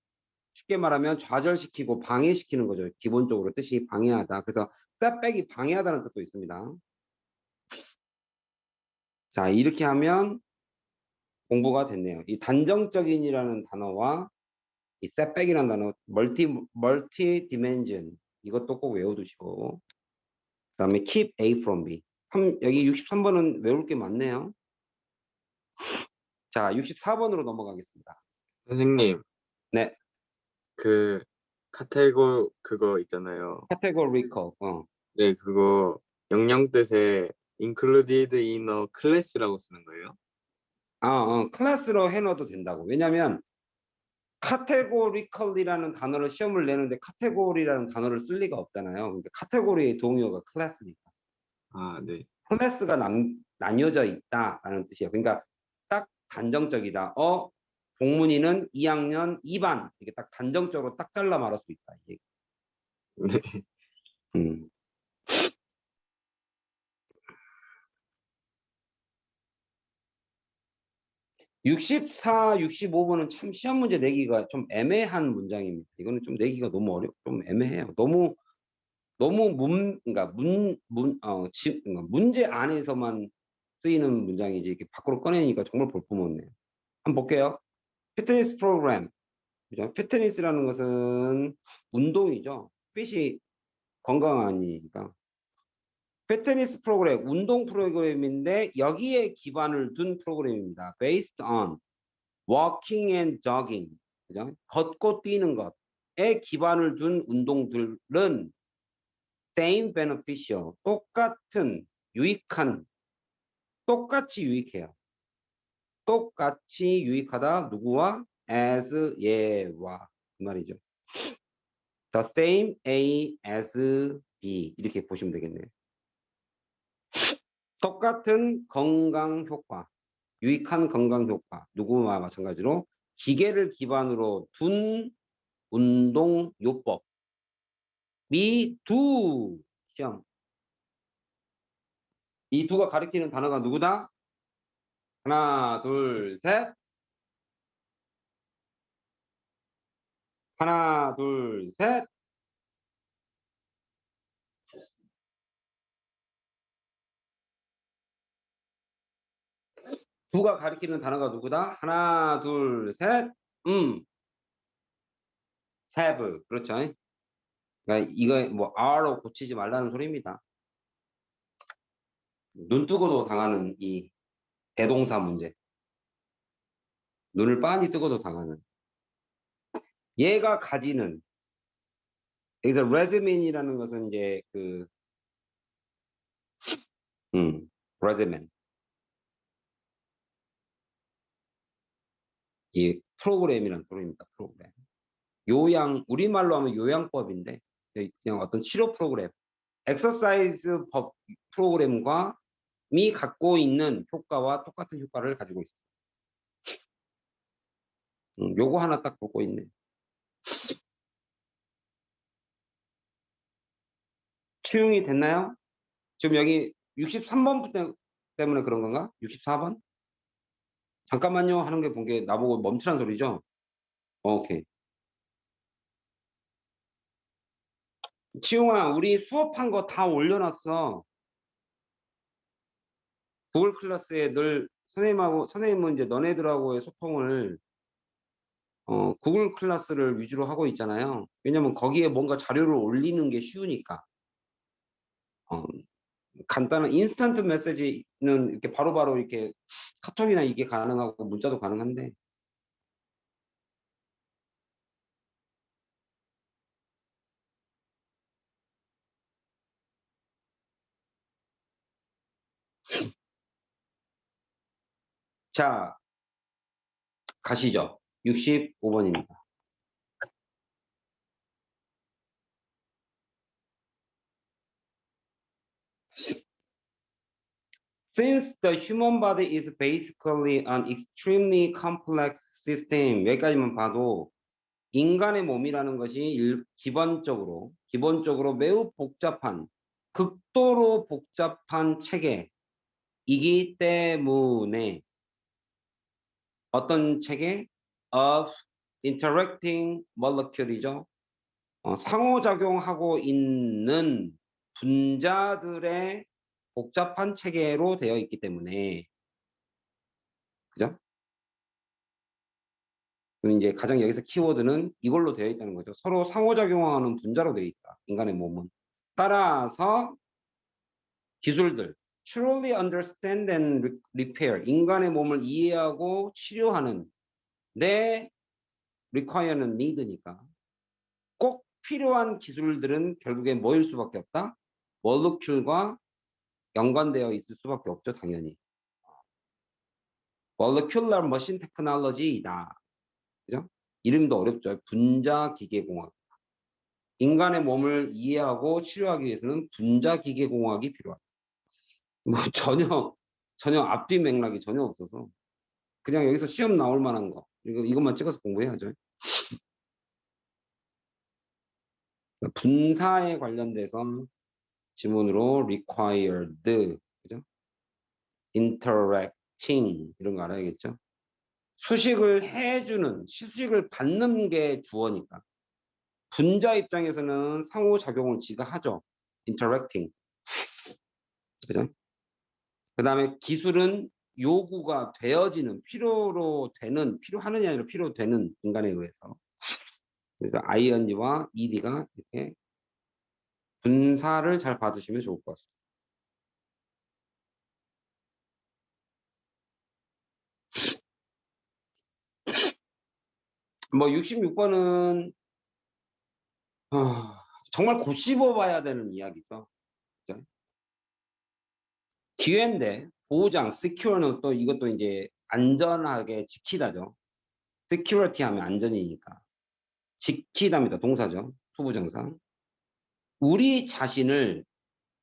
쉽게 말하면 좌절시키고 방해시키는 거죠. 기본적으로 뜻이 방해하다. 그래서 step back이 방해하다는 뜻도 있습니다. 자, 이렇게 하면 공부가 됐네요. 이 단정적인이라는 단어와 이 setback이라는 단어, 멀티 디멘전 이것도 꼭 외워두시고 그다음에 keep A from B. 여기 63번은 외울 게 많네요. 자, 64번으로 넘어가겠습니다. 선생님, 네, 그 카테고 그거 있잖아요. categorical. 네, 그거 영영 뜻에 included in a class라고 쓰는 거예요? 클래스로 해놔도 된다고. 왜냐면 categorical이라는 단어를 시험을 내는데 category라는 단어를 쓸 리가 없잖아요. 그러니까 카테고리의 동의어가 클래스니까. 아, 네. 클래스가 나뉘어져 있다라는 뜻이에요. 그러니까 딱 단정적이다. 동문이는 2학년 2반 이게 딱 단정적으로 딱 잘라 말할 수 있다. 이게. 네. 음. 64, 65번은 참 시험 문제 내기가 좀 애매한 문장입니다. 이거는 좀 내기가 너무 좀 애매해요. 너무 그러니까 그러니까 문제 안에서만 쓰이는 문장이지 이렇게 밖으로 꺼내니까 정말 볼품없네요. 한번 볼게요. 피트니스 프로그램. 그죠? 피트니스라는 것은 운동이죠. 핏이 건강하니까. 피트니스 프로그램, 운동 프로그램인데 여기에 기반을 둔 프로그램입니다. Based on walking and jogging. 그죠? 걷고 뛰는 것에 기반을 둔 운동들은 same beneficial. 똑같은, 유익한, 똑같이 유익해요. 똑같이 유익하다. 누구와? as, 얘와. 그 말이죠. The same A as B 이렇게 보시면 되겠네요. 똑같은 건강 효과, 유익한 건강 효과 누구와 마찬가지로 기계를 기반으로 둔 운동 요법이 두 시험. 이 두가 가리키는 단어가 누구다? 하나, 둘, 셋. 하나, 둘, 셋. 두가 가리키는 단어가 누구다? 하나, 둘, 셋. have. 그렇죠. 그러니까 이거 뭐 R로 고치지 말라는 소리입니다. 눈 뜨고도 당하는 이 대동사 문제. 눈을 빤히 뜨고도 당하는. 얘가 가지는 여기서 resume이라는 것은 이제 resume 이 프로그램이라는 소리입니다. 프로그램. 우리말로 하면 요양법인데 그냥 어떤 치료 프로그램, 엑서사이즈 법 프로그램과 미 갖고 있는 효과와 똑같은 효과를 가지고 있습니다. 요거 하나 딱 보고 있네. 치용이 됐나요? 지금 여기 63번 때문에 그런 건가? 64번? 잠깐만요 하는 게 본 게 나보고 멈추란 소리죠? 오케이. 지용아, 우리 수업한 거 다 올려놨어. 구글 클래스에 늘 선생님은 이제 너네들하고의 소통을 구글 클래스를 위주로 하고 있잖아요. 왜냐면 거기에 뭔가 자료를 올리는 게 쉬우니까. 어, 간단한 인스턴트 메시지는 이렇게 바로바로 이렇게 카톡이나 이게 가능하고 문자도 가능한데 자, 가시죠. 65번입니다. Since the human body is basically an extremely complex system, 여기까지만 봐도 인간의 몸이라는 것이 기본적으로 매우 복잡한, 극도로 복잡한 체계이기 때문에 어떤 체계? of interacting molecule이죠. 상호작용하고 있는 분자들의 복잡한 체계로 되어 있기 때문에, 그죠? 그럼 이제 가장 여기서 키워드는 이걸로 되어 있다는 거죠. 서로 상호작용하는 분자로 되어 있다. 인간의 몸은. 따라서 기술들, truly understand and repair, 인간의 몸을 이해하고 치료하는 내 require는 need니까 꼭 필요한 기술들은 결국에 뭐일 수밖에 없다? molecule과 연관되어 있을 수밖에 없죠, 당연히. molecular machine technology이다. 그죠? 이름도 어렵죠. 분자기계공학. 인간의 몸을 이해하고 치료하기 위해서는 분자기계공학이 필요하다. 뭐 전혀 앞뒤 맥락이 전혀 없어서 그냥 여기서 시험 나올 만한 거 이것만 찍어서 공부해야죠. 분사에 관련돼서 지문으로 required, 그죠? interacting 이런 거 알아야겠죠? 수식을 해주는, 수식을 받는 게 주어니까. 분자 입장에서는 상호작용을 지가 하죠. interacting. 그죠? 그 다음에 기술은 요구가 되어지는, 필요로 되는, 필요하느냐 아니라 필요되는 인간에 의해서. 그래서 ing와 ed가 이렇게 분사를 잘 받으시면 좋을 것 같습니다. 뭐 66번은 정말 곱씹어 봐야 되는 이야기죠. 그죠? 기회인데 보장, secure는 또 이것도 이제 안전하게 지키다죠. security 하면 안전이니까. 지키다입니다. 동사죠. 투부정사. 우리 자신을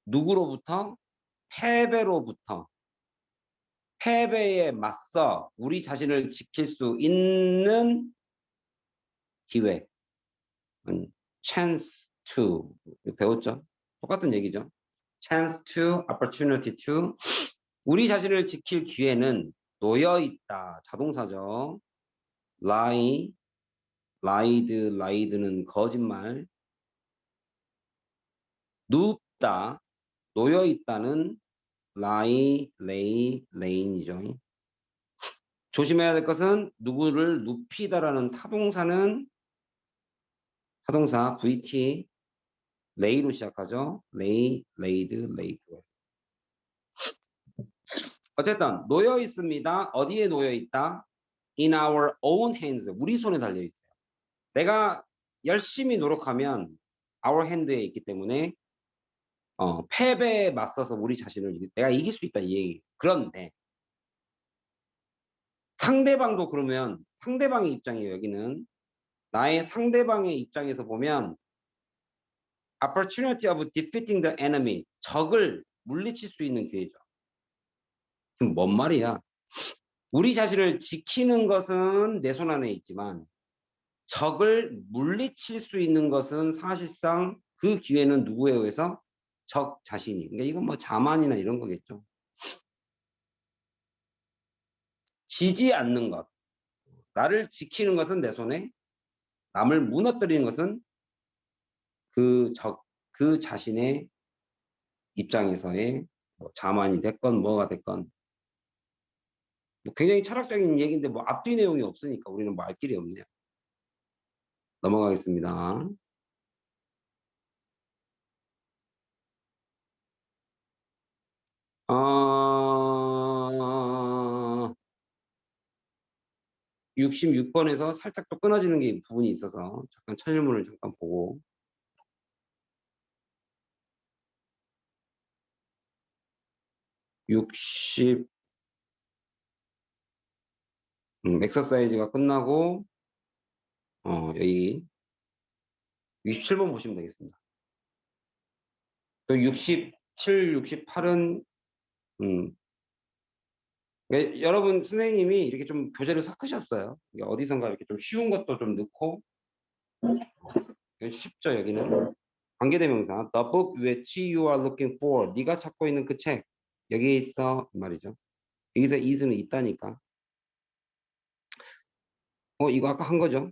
누구로부터? 패배로부터. 패배에 맞서 우리 자신을 지킬 수 있는 기회. chance to. 배웠죠? 똑같은 얘기죠. chance to, opportunity to. 우리 자신을 지킬 기회는 놓여 있다. 자동사죠. lie, lie드는 거짓말. 눕다, 놓여 있다는 lie, lay이죠. 조심해야 될 것은 누구를 눕히다라는 타동사는 타동사 VT lay로 시작하죠. lay, laid, laid. 어쨌든 놓여 있습니다. 어디에 놓여 있다? In our own hands. 우리 손에 달려 있어요. 내가 열심히 노력하면 our hand에 있기 때문에 패배에 맞서서 우리 자신을 내가 이길 수 있다 이 얘기. 그런데 상대방도 그러면 상대방의 입장이에요. 여기는 나의 상대방의 입장에서 보면 opportunity of defeating the enemy, 적을 물리칠 수 있는 기회죠. 그럼 뭔 말이야? 우리 자신을 지키는 것은 내 손 안에 있지만 적을 물리칠 수 있는 것은 사실상 그 기회는 누구에 의해서? 적 자신이. 그러니까 이건 뭐 자만이나 이런 거겠죠. 지지 않는 것. 나를 지키는 것은 내 손에, 남을 무너뜨리는 것은 그 자신의 입장에서의 뭐 자만이 됐건 뭐가 됐건 뭐 굉장히 철학적인 얘기인데 뭐 앞뒤 내용이 없으니까 우리는 뭐 알 길이 없네요. 넘어가겠습니다. 어... 66번에서 살짝 또 끊어지는 게 부분이 있어서 잠깐 천일문을 잠깐 보고 60 엑서사이즈가 끝나고 여기 67번 보시면 되겠습니다. 또 67, 68은 그러니까 여러분 선생님이 이렇게 좀 교재를 섞으셨어요. 이게 어디선가 이렇게 좀 쉬운 것도 좀 넣고 쉽죠 여기는. 관계대명사 the book which you are looking for 네가 찾고 있는 그 책 여기에 있어 이 말이죠. 여기서 is는 있다니까. 이거 아까 한 거죠.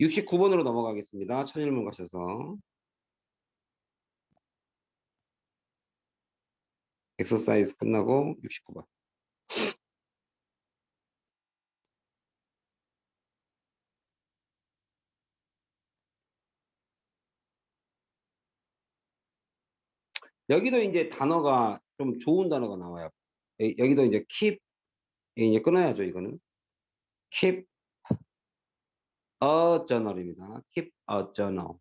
69번으로 넘어가겠습니다. 천일문 가셔서 엑서사이즈 끝나고 69번. 여기도 이제 단어가 좀 좋은 단어가 나와요. 여기도 이제 keep 이제 끊어야죠 이거는. keep a journal입니다. keep a journal.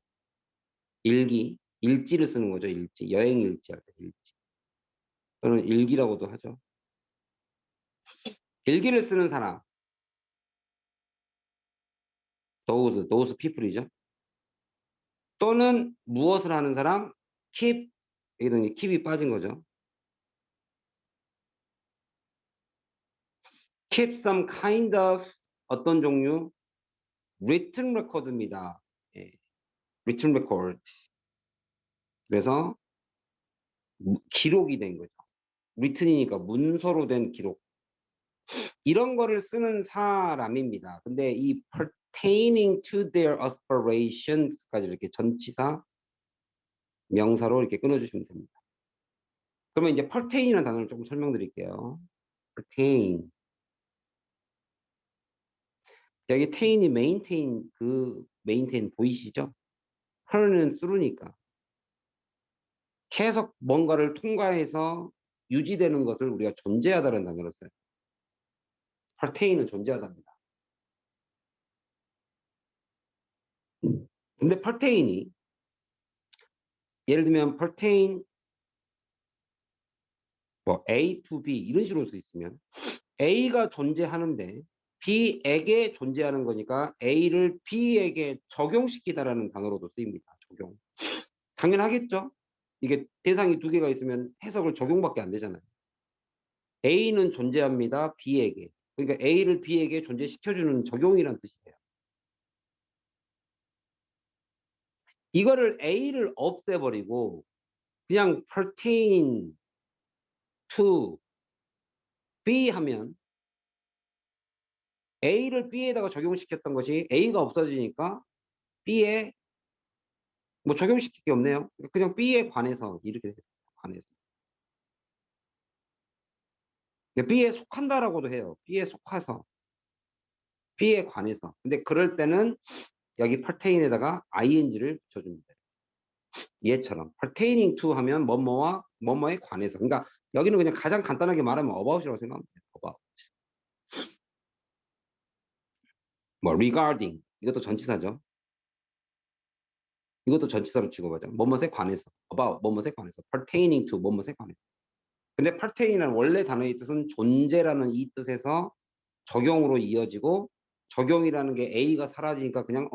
일기, 일지를 쓰는 거죠. 일지, 여행 일지 할 때 일지. 또는 일기라고도 하죠. 일기를 쓰는 사람, those people이죠. 또는 무엇을 하는 사람, keep, 여기도 이제 keep이 빠진 거죠. keep some kind of 어떤 종류, written record입니다. 예, written record. 그래서 기록이 된 거죠. written이니까 문서로 된 기록. 이런 거를 쓰는 사람입니다. 근데 이 pertaining to their aspirations까지 이렇게 전치사 명사로 이렇게 끊어주시면 됩니다. 그러면 이제 pertain이라는 단어를 조금 설명드릴게요. pertain. 여기 tain이 maintain 그 maintain 보이시죠? her는 through니까 계속 뭔가를 통과해서 유지되는 것을 우리가 존재하다는 단어로 써요. pertain은 존재하답니다. 근데 pertain이 예를 들면 pertain 뭐 A to B 이런 식으로 써 있으면 A가 존재하는데 B에게 존재하는 거니까 A를 B에게 적용시키다라는 단어로도 쓰입니다. 적용. 당연하겠죠? 이게 대상이 두 개가 있으면 해석을 적용밖에 안 되잖아요. A는 존재합니다. B에게. 그러니까 A를 B에게 존재시켜주는 적용이란 뜻이에요. 이거를 A를 없애버리고 그냥 pertain to B 하면 A를 B에다가 적용시켰던 것이 A가 없어지니까 B에 뭐 적용시킬 게 없네요. 그냥 B에 관해서 이렇게 됐어요. 관해서. B에 속한다라고도 해요. B에 속해서. B에 관해서. 근데 그럴 때는 여기 pertain에다가 ing를 붙여줍니다. 얘처럼 pertaining to 하면 뭐뭐와 뭐뭐에 관해서. 그러니까 여기는 그냥 가장 간단하게 말하면 about이라고 생각하면 돼요. about. 뭐 regarding 이것도 전치사죠. 이것도 전치사로 취급하죠. 뭐뭐에 관해서. about 뭐뭐에 관해서. pertaining to 뭐뭐에 관해서. 근데 pertain이라는 원래 단어의 뜻은 존재라는 이 뜻에서 적용으로 이어지고 적용이라는 게 A가 사라지니까 그냥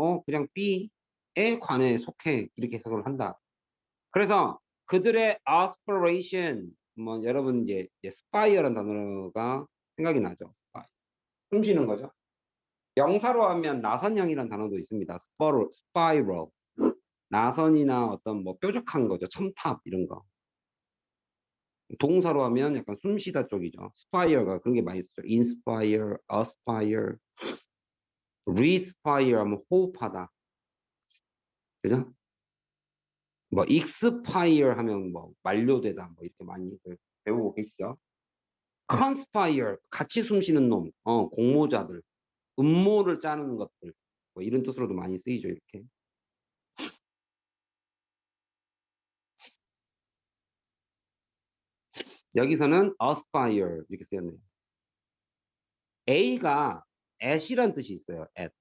B에 관해 속해 이렇게 해석을 한다. 그래서 그들의 aspiration 뭐 여러분 이제 spire라는 단어가 생각이 나죠. 숨 쉬는 거죠. 명사로 하면 나선형이라는 단어도 있습니다. spiral. 나선이나 어떤 뭐 뾰족한 거죠. 첨탑 이런 거. 동사로 하면 약간 숨쉬다 쪽이죠. spire가 그런 게 많이 쓰죠. inspire, aspire, respire 하면 호흡하다. 그죠? 뭐 expire 하면 뭐 만료되다 뭐 이렇게 많이 배우고 계시죠. conspire 같이 숨쉬는 놈, 공모자들, 음모를 짜는 것들 뭐 이런 뜻으로도 많이 쓰이죠 이렇게. 여기서는 aspire 이렇게 쓰였네요. A가 at이란 뜻이 있어요. at.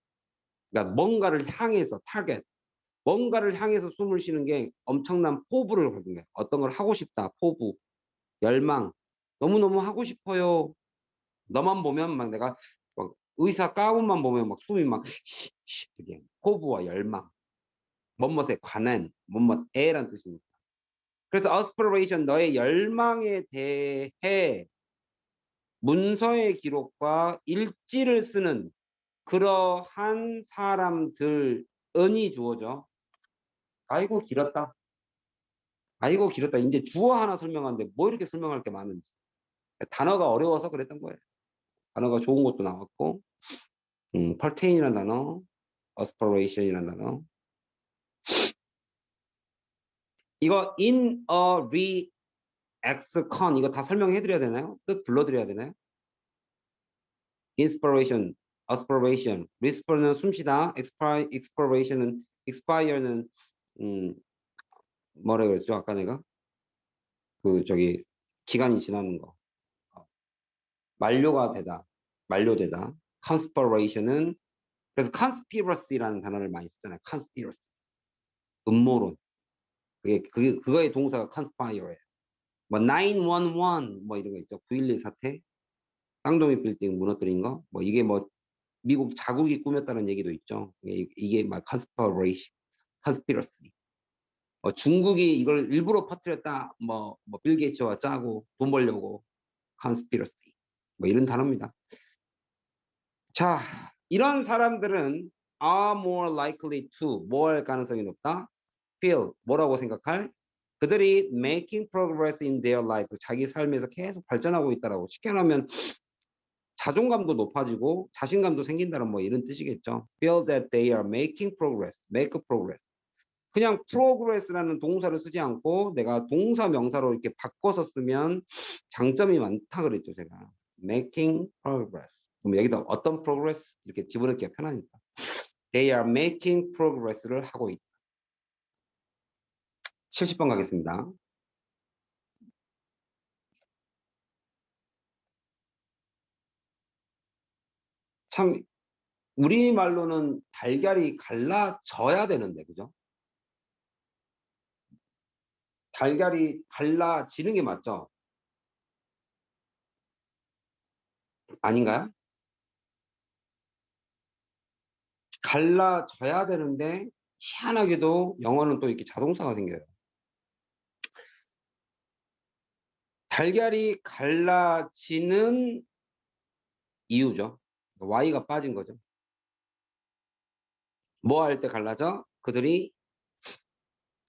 그러니까 뭔가를 향해서 target. 뭔가를 향해서 숨을 쉬는 게 엄청난 포부를 거둔 거예요. 어떤 걸 하고 싶다, 포부, 열망. 너무너무 하고 싶어요. 너만 보면 막 내가 막 의사 가운만 보면 막 숨이 막 이게 포부와 열망, 뭐뭇에 관한, 뭐뭇에란 뜻입니다. 그래서 aspiration 너의 열망에 대해 문서의 기록과 일지를 쓰는 그러한 사람들은이 주어져. 아이고 길었다. 아이고 길었다. 이제 주어 하나 설명하는데 뭐 이렇게 설명할 게 많은지. 단어가 어려워서 그랬던 거예요. 단어가 좋은 것도 나왔고, pertain이라는 단어, aspiration이라는 단어. 이거 in a reaction 이거 다 설명해 드려야 되나요? 뜻 불러드려야 되나요? inspiration, aspiration, respire는 숨쉬다, expiration은 expire는 뭐라 그랬죠? 아까 내가 그 저기 기간이 지나는 거. 만료가 되다, 만료되다. conspiration은 그래서 conspiracy라는 단어를 많이 쓰잖아요. conspiracy, 음모론. 그거의 동사가 conspire예요. 뭐 911, 뭐 이런 거 있죠. 9.11 사태, 쌍둥이 빌딩 무너뜨린 거, 뭐 이게 뭐 미국 자국이 꾸몄다는 얘기도 있죠. 이게 막 conspiracy, conspiracy. 중국이 이걸 일부러 퍼뜨렸다. 빌 게이츠와 짜고 돈 벌려고 conspiracy. 뭐 이런 단어입니다. 자, 이런 사람들은 are more likely to 뭐 할 가능성이 높다? feel 뭐라고 생각할? 그들이 making progress in their life 자기 삶에서 계속 발전하고 있다라고 쉽게 말하면 자존감도 높아지고 자신감도 생긴다는 뭐 이런 뜻이겠죠. feel that they are making progress, make progress. 그냥 progress라는 동사를 쓰지 않고 내가 동사 명사로 이렇게 바꿔서 쓰면 장점이 많다 그랬죠 제가. making progress. 그럼 여기다 어떤 progress 이렇게 집어넣기가 편하니까. They are making progress를 하고 있다. 70번 가겠습니다. 참 우리말로는 달걀이 갈라져야 되는데 그죠? 달걀이 갈라지는 게 맞죠? 아닌가요? 갈라져야 되는데 희한하게도 영어는 또 이렇게 자동사가 생겨요. 달걀이 갈라지는 이유죠. Y가 빠진 거죠. 뭐 할 때 갈라져? 그들이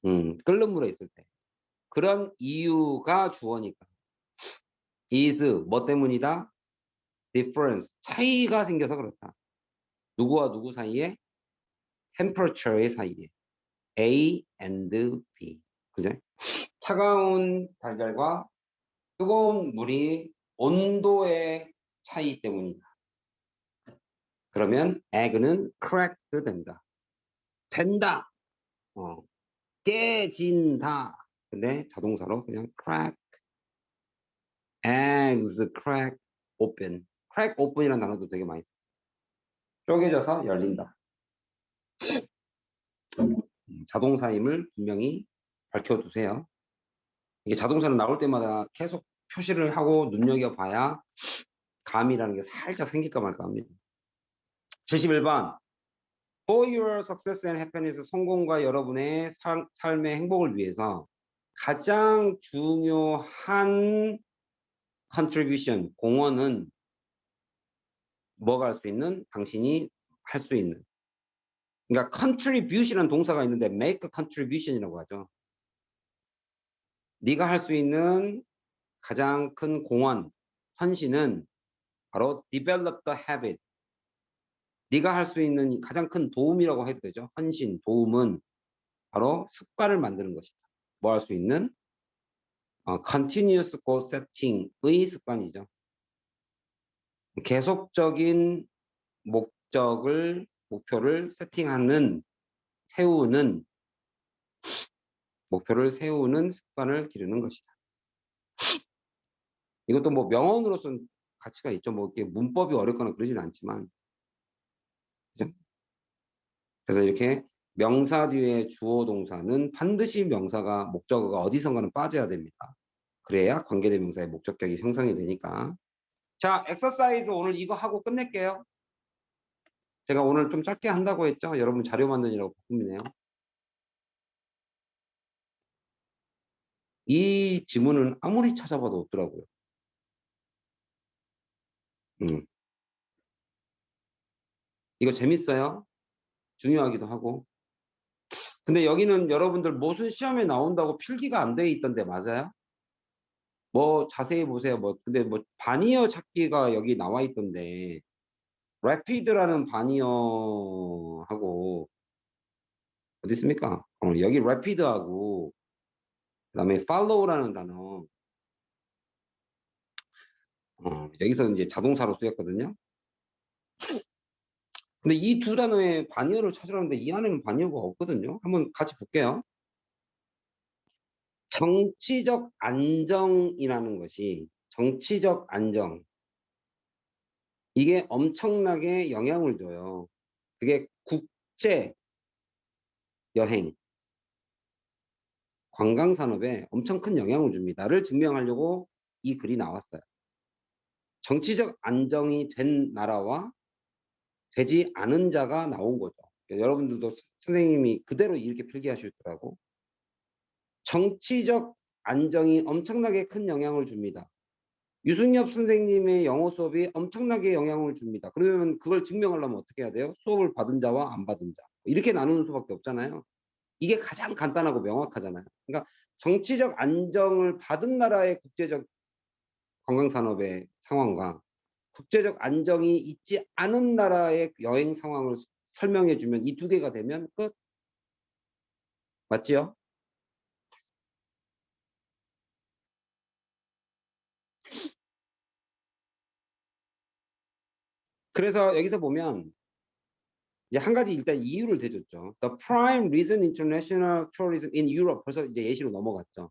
끓는 물에 있을 때. 그런 이유가 주어니까. is 뭐 때문이다? difference 차이가 생겨서 그렇다. 누구와 누구 사이에? temperature의 사이에. A and B. 그죠? 차가운 달걀과 뜨거운 물이 온도의 차이 때문이다. 그러면 egg는 cracked 된다. 된다. 깨진다. 근데 자동사로 그냥 crack, eggs crack open. crack open이라는 단어도 되게 많이 써요. 쪼개져서 열린다. 자동사임을 분명히 밝혀두세요. 이게 자동사는 나올 때마다 계속 표시를 하고 눈여겨봐야 감이라는 게 살짝 생길까 말까 합니다. 71번. For your success and happiness, 성공과 여러분의 삶의 행복을 위해서 가장 중요한 contribution, 공헌은 뭐가 할 수 있는? 당신이 할 수 있는. 그러니까 contribution이라는 동사가 있는데 make a contribution이라고 하죠. 네가 할 수 있는 가장 큰 공헌, 헌신은 바로 develop the habit. 네가 할 수 있는 가장 큰 도움이라고 해도 되죠. 헌신, 도움은 바로 습관을 만드는 것이다. 뭐 할 수 있는? continuous goal setting의 습관이죠. 계속적인 목표를 세우는, 목표를 세우는 습관을 기르는 것이다. 이것도 뭐 명언으로서는 가치가 있죠. 뭐 이게 문법이 어렵거나 그러진 않지만. 그죠? 그래서 이렇게 명사 뒤에 주어 동사는 반드시 명사가 목적어가 어디선가는 빠져야 됩니다. 그래야 관계대명사의 목적격이 형성이 되니까. 자, 엑서사이즈 오늘 이거 하고 끝낼게요. 제가 오늘 좀 짧게 한다고 했죠. 여러분 자료 만드느라고 바쁩니네요. 이 지문은 아무리 찾아봐도 없더라고요. 음. 이거 재밌어요. 중요하기도 하고. 근데 여기는 여러분들 무슨 시험에 나온다고 필기가 안 돼 있던데 맞아요? 뭐 자세히 보세요. 뭐 근데 뭐 바니어 찾기가 여기 나와 있던데 rapid라는 바니어하고 어디 있습니까? 여기 rapid하고 그다음에 follow라는 단어 여기서 이제 자동사로 쓰였거든요. 근데 이 두 단어의 바니어를 찾으라는데 이 안에는 바니어가 없거든요. 한번 같이 볼게요. 정치적 안정이라는 것이 정치적 안정 이게 엄청나게 영향을 줘요. 그게 국제 여행, 관광 산업에 엄청 큰 영향을 줍니다를 증명하려고 이 글이 나왔어요. 정치적 안정이 된 나라와 되지 않은 자가 나온 거죠. 여러분들도 선생님이 그대로 이렇게 필기하실 거라고. 정치적 안정이 엄청나게 큰 영향을 줍니다. 유승엽 선생님의 영어 수업이 엄청나게 영향을 줍니다. 그러면 그걸 증명하려면 어떻게 해야 돼요? 수업을 받은 자와 안 받은 자. 이렇게 나누는 수밖에 없잖아요. 이게 가장 간단하고 명확하잖아요. 그러니까 정치적 안정을 받은 나라의 국제적 관광산업의 상황과 국제적 안정이 있지 않은 나라의 여행 상황을 설명해 주면 이 두 개가 되면 끝. 맞지요? 그래서 여기서 보면 이제 한 가지 일단 이유를 대줬죠. The prime reason international tourism in Europe. 벌써 이제 예시로 넘어갔죠.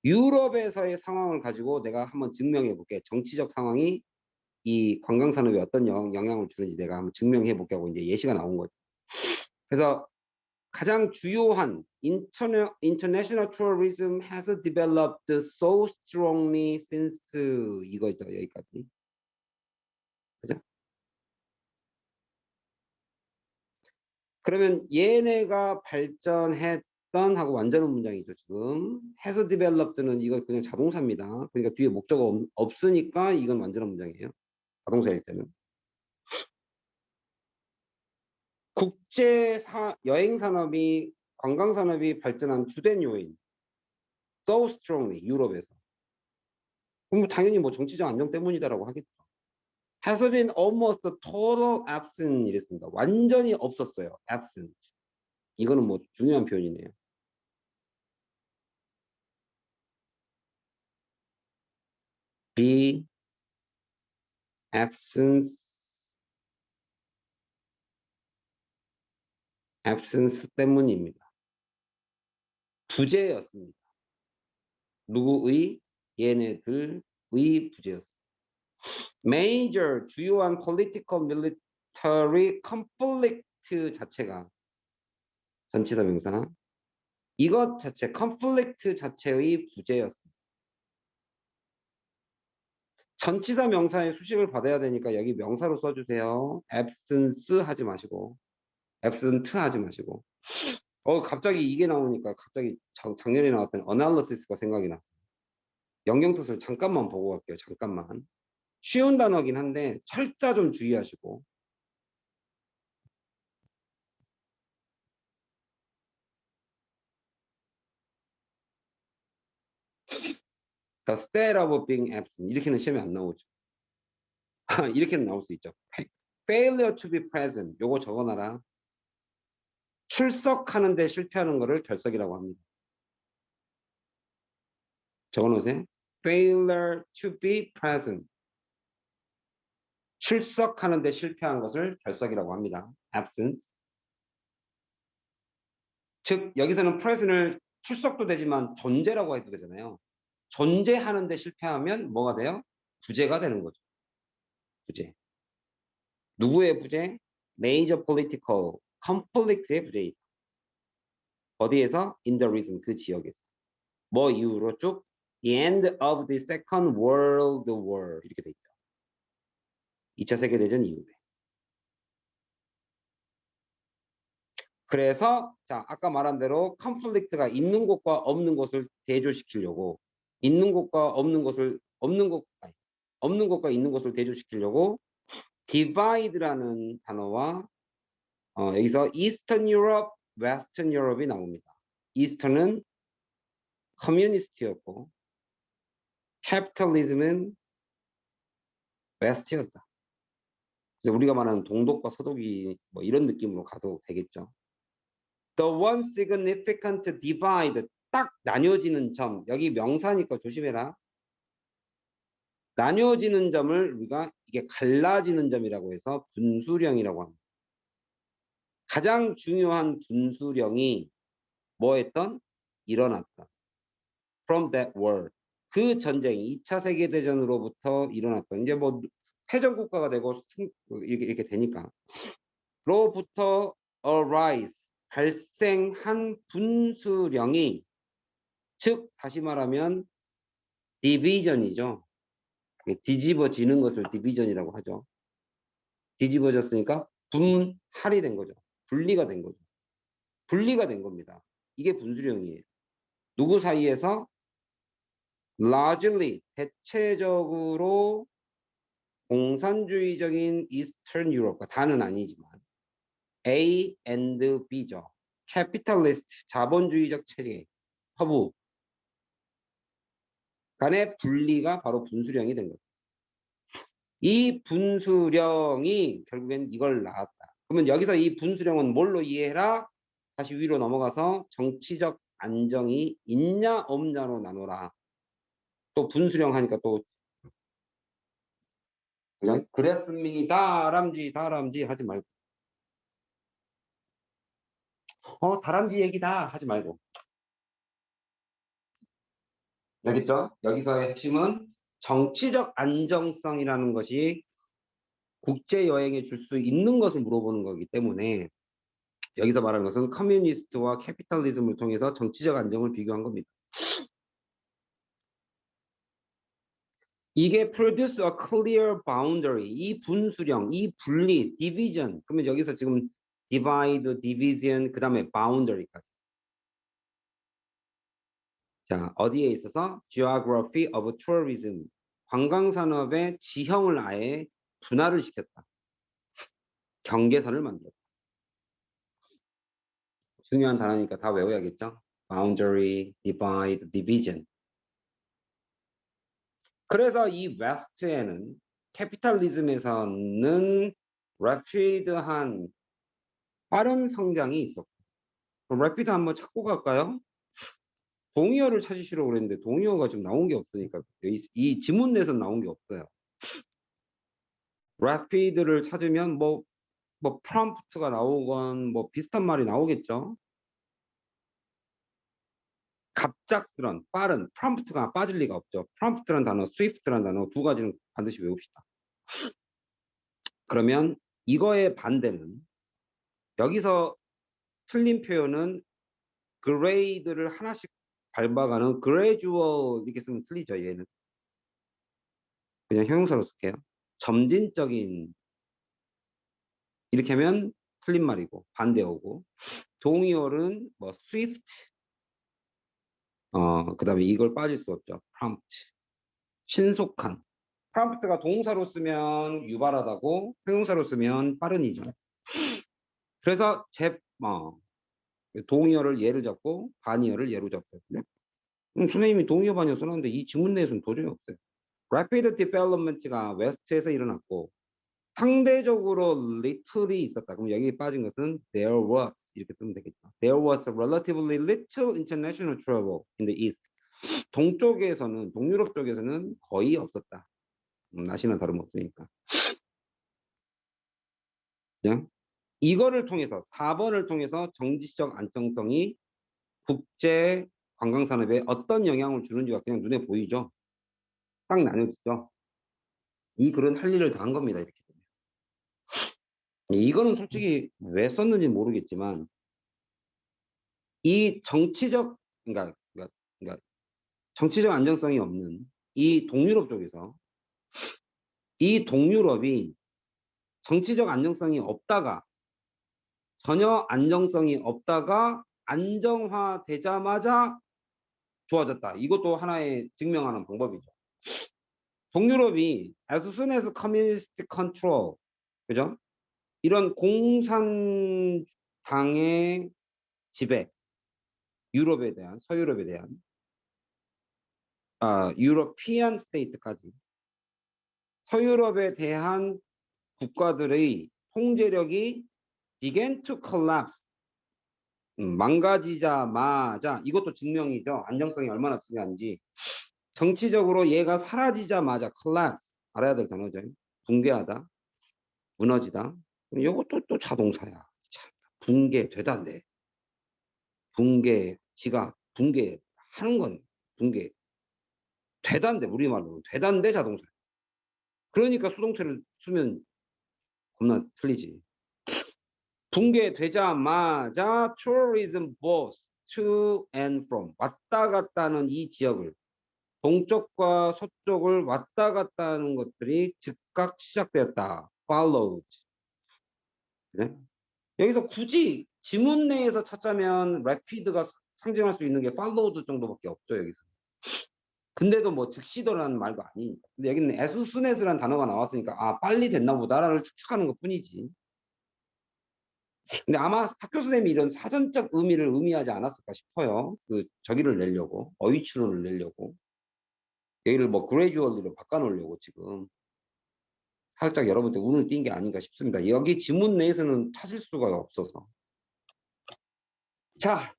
유럽에서의 상황을 가지고 내가 한번 증명해 볼게. 정치적 상황이 이 관광 산업에 어떤 영향을 주는지 내가 한번 증명해 볼게 하고 이제 예시가 나온 거죠. 그래서 가장 주요한 international tourism has developed so strongly since 이거죠. 여기까지. 그죠? 그러면 얘네가 발전했던 하고 완전한 문장이죠. 지금 has developed는 이거 그냥 자동사입니다. 그러니까 뒤에 목적어 없으니까 이건 완전한 문장이에요. 자동사일 때는. 국제 여행 산업이 관광 산업이 발전한 주된 요인. So strongly 유럽에서. 그럼 당연히 뭐 정치적 안정 때문이다라고 하겠죠. Has been almost total absent 이랬습니다. 완전히 없었어요. absent. 이거는 뭐 중요한 표현이네요. be absence absence 때문입니다. 부재였습니다. 누구의? 얘네들의 부재였습니다. Major 주요한 political military conflict 자체가 전치사 명사 이것 자체 conflict 자체의 부재였습니다. 전치사 명사의 수식을 받아야 되니까 여기 명사로 써주세요. absence 하지 마시고 absent 하지 마시고 갑자기 이게 나오니까 갑자기 작년에 나왔던 analysis가 생각이 났어요. 영영 뜻을 잠깐만 보고 갈게요. 잠깐만. 쉬운 단어긴 한데 철자 좀 주의하시고 The state of being absent 이렇게는 시험에 안 나오죠. 이렇게는 나올 수 있죠. Failure to be present 요거 적어놔라. 출석하는데 실패하는 거를 결석이라고 합니다. 적어놓으세요. Failure to be present 출석하는데 실패한 것을 결석이라고 합니다. absence 즉 여기서는 present을 출석도 되지만 존재라고 해도 되잖아요. 존재하는데 실패하면 뭐가 돼요? 부재가 되는 거죠. 부재. 누구의 부재? Major political conflict의 부재이다. 어디에서? In the region, 그 지역에서. 뭐 이유로 쭉? The end of the Second World War 이렇게 돼 있죠. 2차 세계대전 이후에. 그래서 자 아까 말한 대로 conflict가 있는 곳과 없는 곳을 대조시키려고 있는 곳과 없는 곳을 없는 곳 아니, 없는 것과 있는 것을 대조시키려고 divide라는 단어와 여기서 Eastern Europe, Western Europe이 나옵니다. Eastern은 커뮤니스트였고 capitalism은 West였다. 그래서 우리가 말하는 동독과 서독이 뭐 이런 느낌으로 가도 되겠죠. The one significant divide, 딱 나뉘어지는 점. 여기 명사니까 조심해라. 나뉘어지는 점을 우리가 이게 갈라지는 점이라고 해서 분수령이라고 합니다. 가장 중요한 분수령이 뭐했던? 일어났던. From that war. 그 전쟁, 2차 세계대전으로부터 일어났던. 이제 뭐 패전 국가가 되고 이렇게 되니까. 로부터 arise. 발생한 분수령이, 즉 다시 말하면 디비전이죠. 뒤집어지는 것을 디비전이라고 하죠. 뒤집어졌으니까 분할이 된 거죠. 분리가 된 거죠. 분리가 된 겁니다. 이게 분수령이에요. 누구 사이에서? largely, 대체적으로 공산주의적인 Eastern Europe가, 다는 아니지만 A and B죠. capitalist, 자본주의적 체계, 서부 간의 분리가 바로 분수령이 된 거죠. 이 분수령이 결국엔 이걸 낳았다. 그러면 여기서 이 분수령은 뭘로 이해해라? 다시 위로 넘어가서 정치적 안정이 있냐 없냐로 나눠라. 또 분수령 하니까 또 그냥 그랬습니다. 다람쥐 하지 말고 다람쥐 얘기다 하지 말고. 알겠죠? 여기서의 핵심은 정치적 안정성이라는 것이 국제 여행에 줄 수 있는 것을 물어보는 거기 때문에 여기서 말하는 것은 커뮤니스트와 캐피탈리즘을 통해서 정치적 안정을 비교한 겁니다. 이게 produce a clear boundary, 이 분수령, 이 분리, division. 그러면 여기서 지금 divide, division, 그 다음에 boundary까지. 자, 어디에 있어서? geography of tourism. 관광산업의 지형을 아예 분할을 시켰다. 경계선을 만들었다. 중요한 단어니까 다 외워야겠죠? boundary, divide, division. 그래서 이 웨스트에는 캐피탈리즘에서는 래피드한 빠른 성장이 있었고, 래피드 한번 찾고 갈까요? 동의어를 찾으시라고 그랬는데 동의어가 지금 나온 게 없으니까 이 지문 내에서 나온 게 없어요. 래피드를 찾으면 뭐 프롬프트가 나오건 뭐 비슷한 말이 나오겠죠. 갑작스런, 빠른, 프롬프트가 빠질 리가 없죠. 프롬프트란 단어, 스위프트란 단어 두 가지는 반드시 외웁시다. 그러면 이거의 반대는, 여기서 틀린 표현은 그레이드를 하나씩 밟아가는 그레주얼, 이렇게 쓰면 틀리죠. 얘는 그냥 형용사로 쓸게요. 점진적인, 이렇게 하면 틀린 말이고 반대어고, 동의어는 뭐 swift, 그 다음에 이걸 빠질 수 없죠. prompt, 신속한. prompt가 동사로 쓰면 유발하다고, 형용사로 쓰면 빠른이죠. 그래서 동의어를 예를 잡고 반의어를 예로 잡거든요. 선생님이 동의어 반의어 써놨는데 이 지문 내에서는 도저히 없어요. rapid development가 웨스트에서 일어났고 상대적으로 little이 있었다. 그럼 여기 빠진 것은 there was, 이렇게 쓰면 되겠죠. There was relatively little international travel in the east. 동쪽에서는, 동유럽 쪽에서는 거의 없었다. 날씨나 다름없으니까. 그냥 이거를 통해서 4번을 통해서 정치적 안정성이 국제 관광산업에 어떤 영향을 주는지가 그냥 눈에 보이죠. 딱 나뉘어지죠. 이 글은 할 일을 다 한 겁니다. 이렇게. 이거는 솔직히 왜 썼는지 모르겠지만 이 정치적, 그러니까 정치적 안정성이 없는 이 동유럽 쪽에서, 이 동유럽이 정치적 안정성이 없다가, 전혀 안정성이 없다가 안정화되자마자 좋아졌다. 이것도 하나의 증명하는 방법이죠. 동유럽이 as soon as communist control, 그죠? 이런 공산당의 지배, 유럽에 대한, 서유럽에 대한, 유러피안 스테이트까지 서유럽에 대한 국가들의 통제력이 began to collapse, 망가지자마자, 이것도 증명이죠. 안정성이 얼마나 중요한지. 정치적으로 얘가 사라지자마자 collapse, 알아야 될 단어죠. 붕괴하다, 무너지다. 이것도 또 자동사야. 참, 붕괴되다인데. 붕괴, 붕괴하는 건 붕괴. 되다인데, 우리말로는 되다인데 자동사. 그러니까 수동태를 쓰면 겁나 틀리지. 붕괴되자마자 tourism both to and from, 왔다 갔다 하는 이 지역을, 동쪽과 서쪽을 왔다 갔다 하는 것들이 즉각 시작되었다. followed. 네? 여기서 굳이 지문 내에서 찾자면 rapid가 상징할 수 있는 게 followed 정도밖에 없죠, 여기서. 근데도 뭐 즉시도라는 말도 아니니까. 근데 여기는 as soon as라는 단어가 나왔으니까 아, 빨리 됐나 보다라를 추측하는 것 뿐이지. 근데 아마 학교 선생님이 이런 사전적 의미를 의미하지 않았을까 싶어요. 그 저기를 내려고, 어휘 추론을 내려고. 여기를 뭐 gradually로 바꿔놓으려고 지금 살짝 여러분들 운을 띈 게 아닌가 싶습니다. 여기 지문 내에서는 찾을 수가 없어서. 자,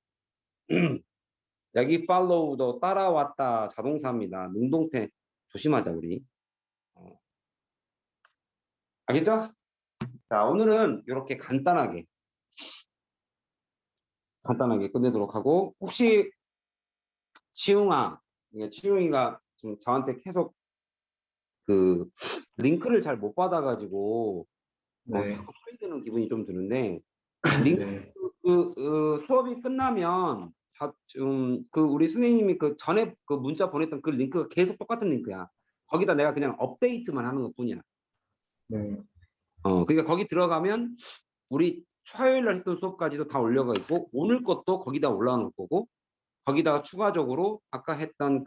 여기 follow도 따라왔다 자동사입니다. 능동태 조심하자 우리. 알겠죠? 자, 오늘은 이렇게 간단하게 끝내도록 하고, 혹시 치웅아, 치웅이가 지금 저한테 계속 그 링크를 잘 못 받아가지고 네. 자꾸 소외되는 기분이 좀 드는데, 네. 수업이 끝나면 그 우리 선생님이 그 전에 그 문자 보냈던 그 링크가 계속 똑같은 링크야. 거기다 내가 그냥 업데이트만 하는 것뿐이야. 네. 그러니까 거기 들어가면 우리 화요일 날 했던 수업까지도 다 올려가 있고, 오늘 것도 거기다 올라놓을 거고, 거기다가 추가적으로 아까 했던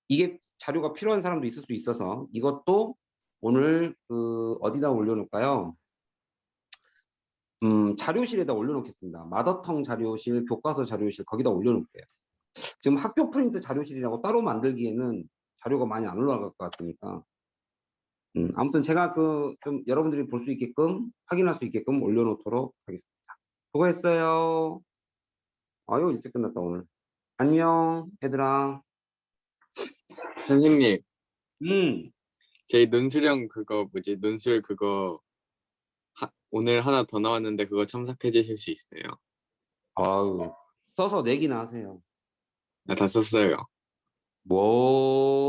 이게 자료가 필요한 사람도 있을 수 있어서 이것도 오늘 어디다 올려놓을까요? 자료실에다 올려놓겠습니다. 마더텅 자료실, 교과서 자료실 거기다 올려놓을게요. 지금 학교 프린트 자료실이라고 따로 만들기에는 자료가 많이 안 올라갈 것 같으니까. 아무튼 제가 좀 여러분들이 볼 수 있게끔, 확인할 수 있게끔 올려놓도록 하겠습니다. 수고했어요. 아유, 일찍 끝났다 오늘. 안녕 얘들아. 선생님, 음. 제 논술형 그거 뭐지? 논술 그거 오늘 하나 더 나왔는데 그거 참석해 주실 수 있어요? 아유, 써서 내기나 하세요. 나 다 썼어요. 뭐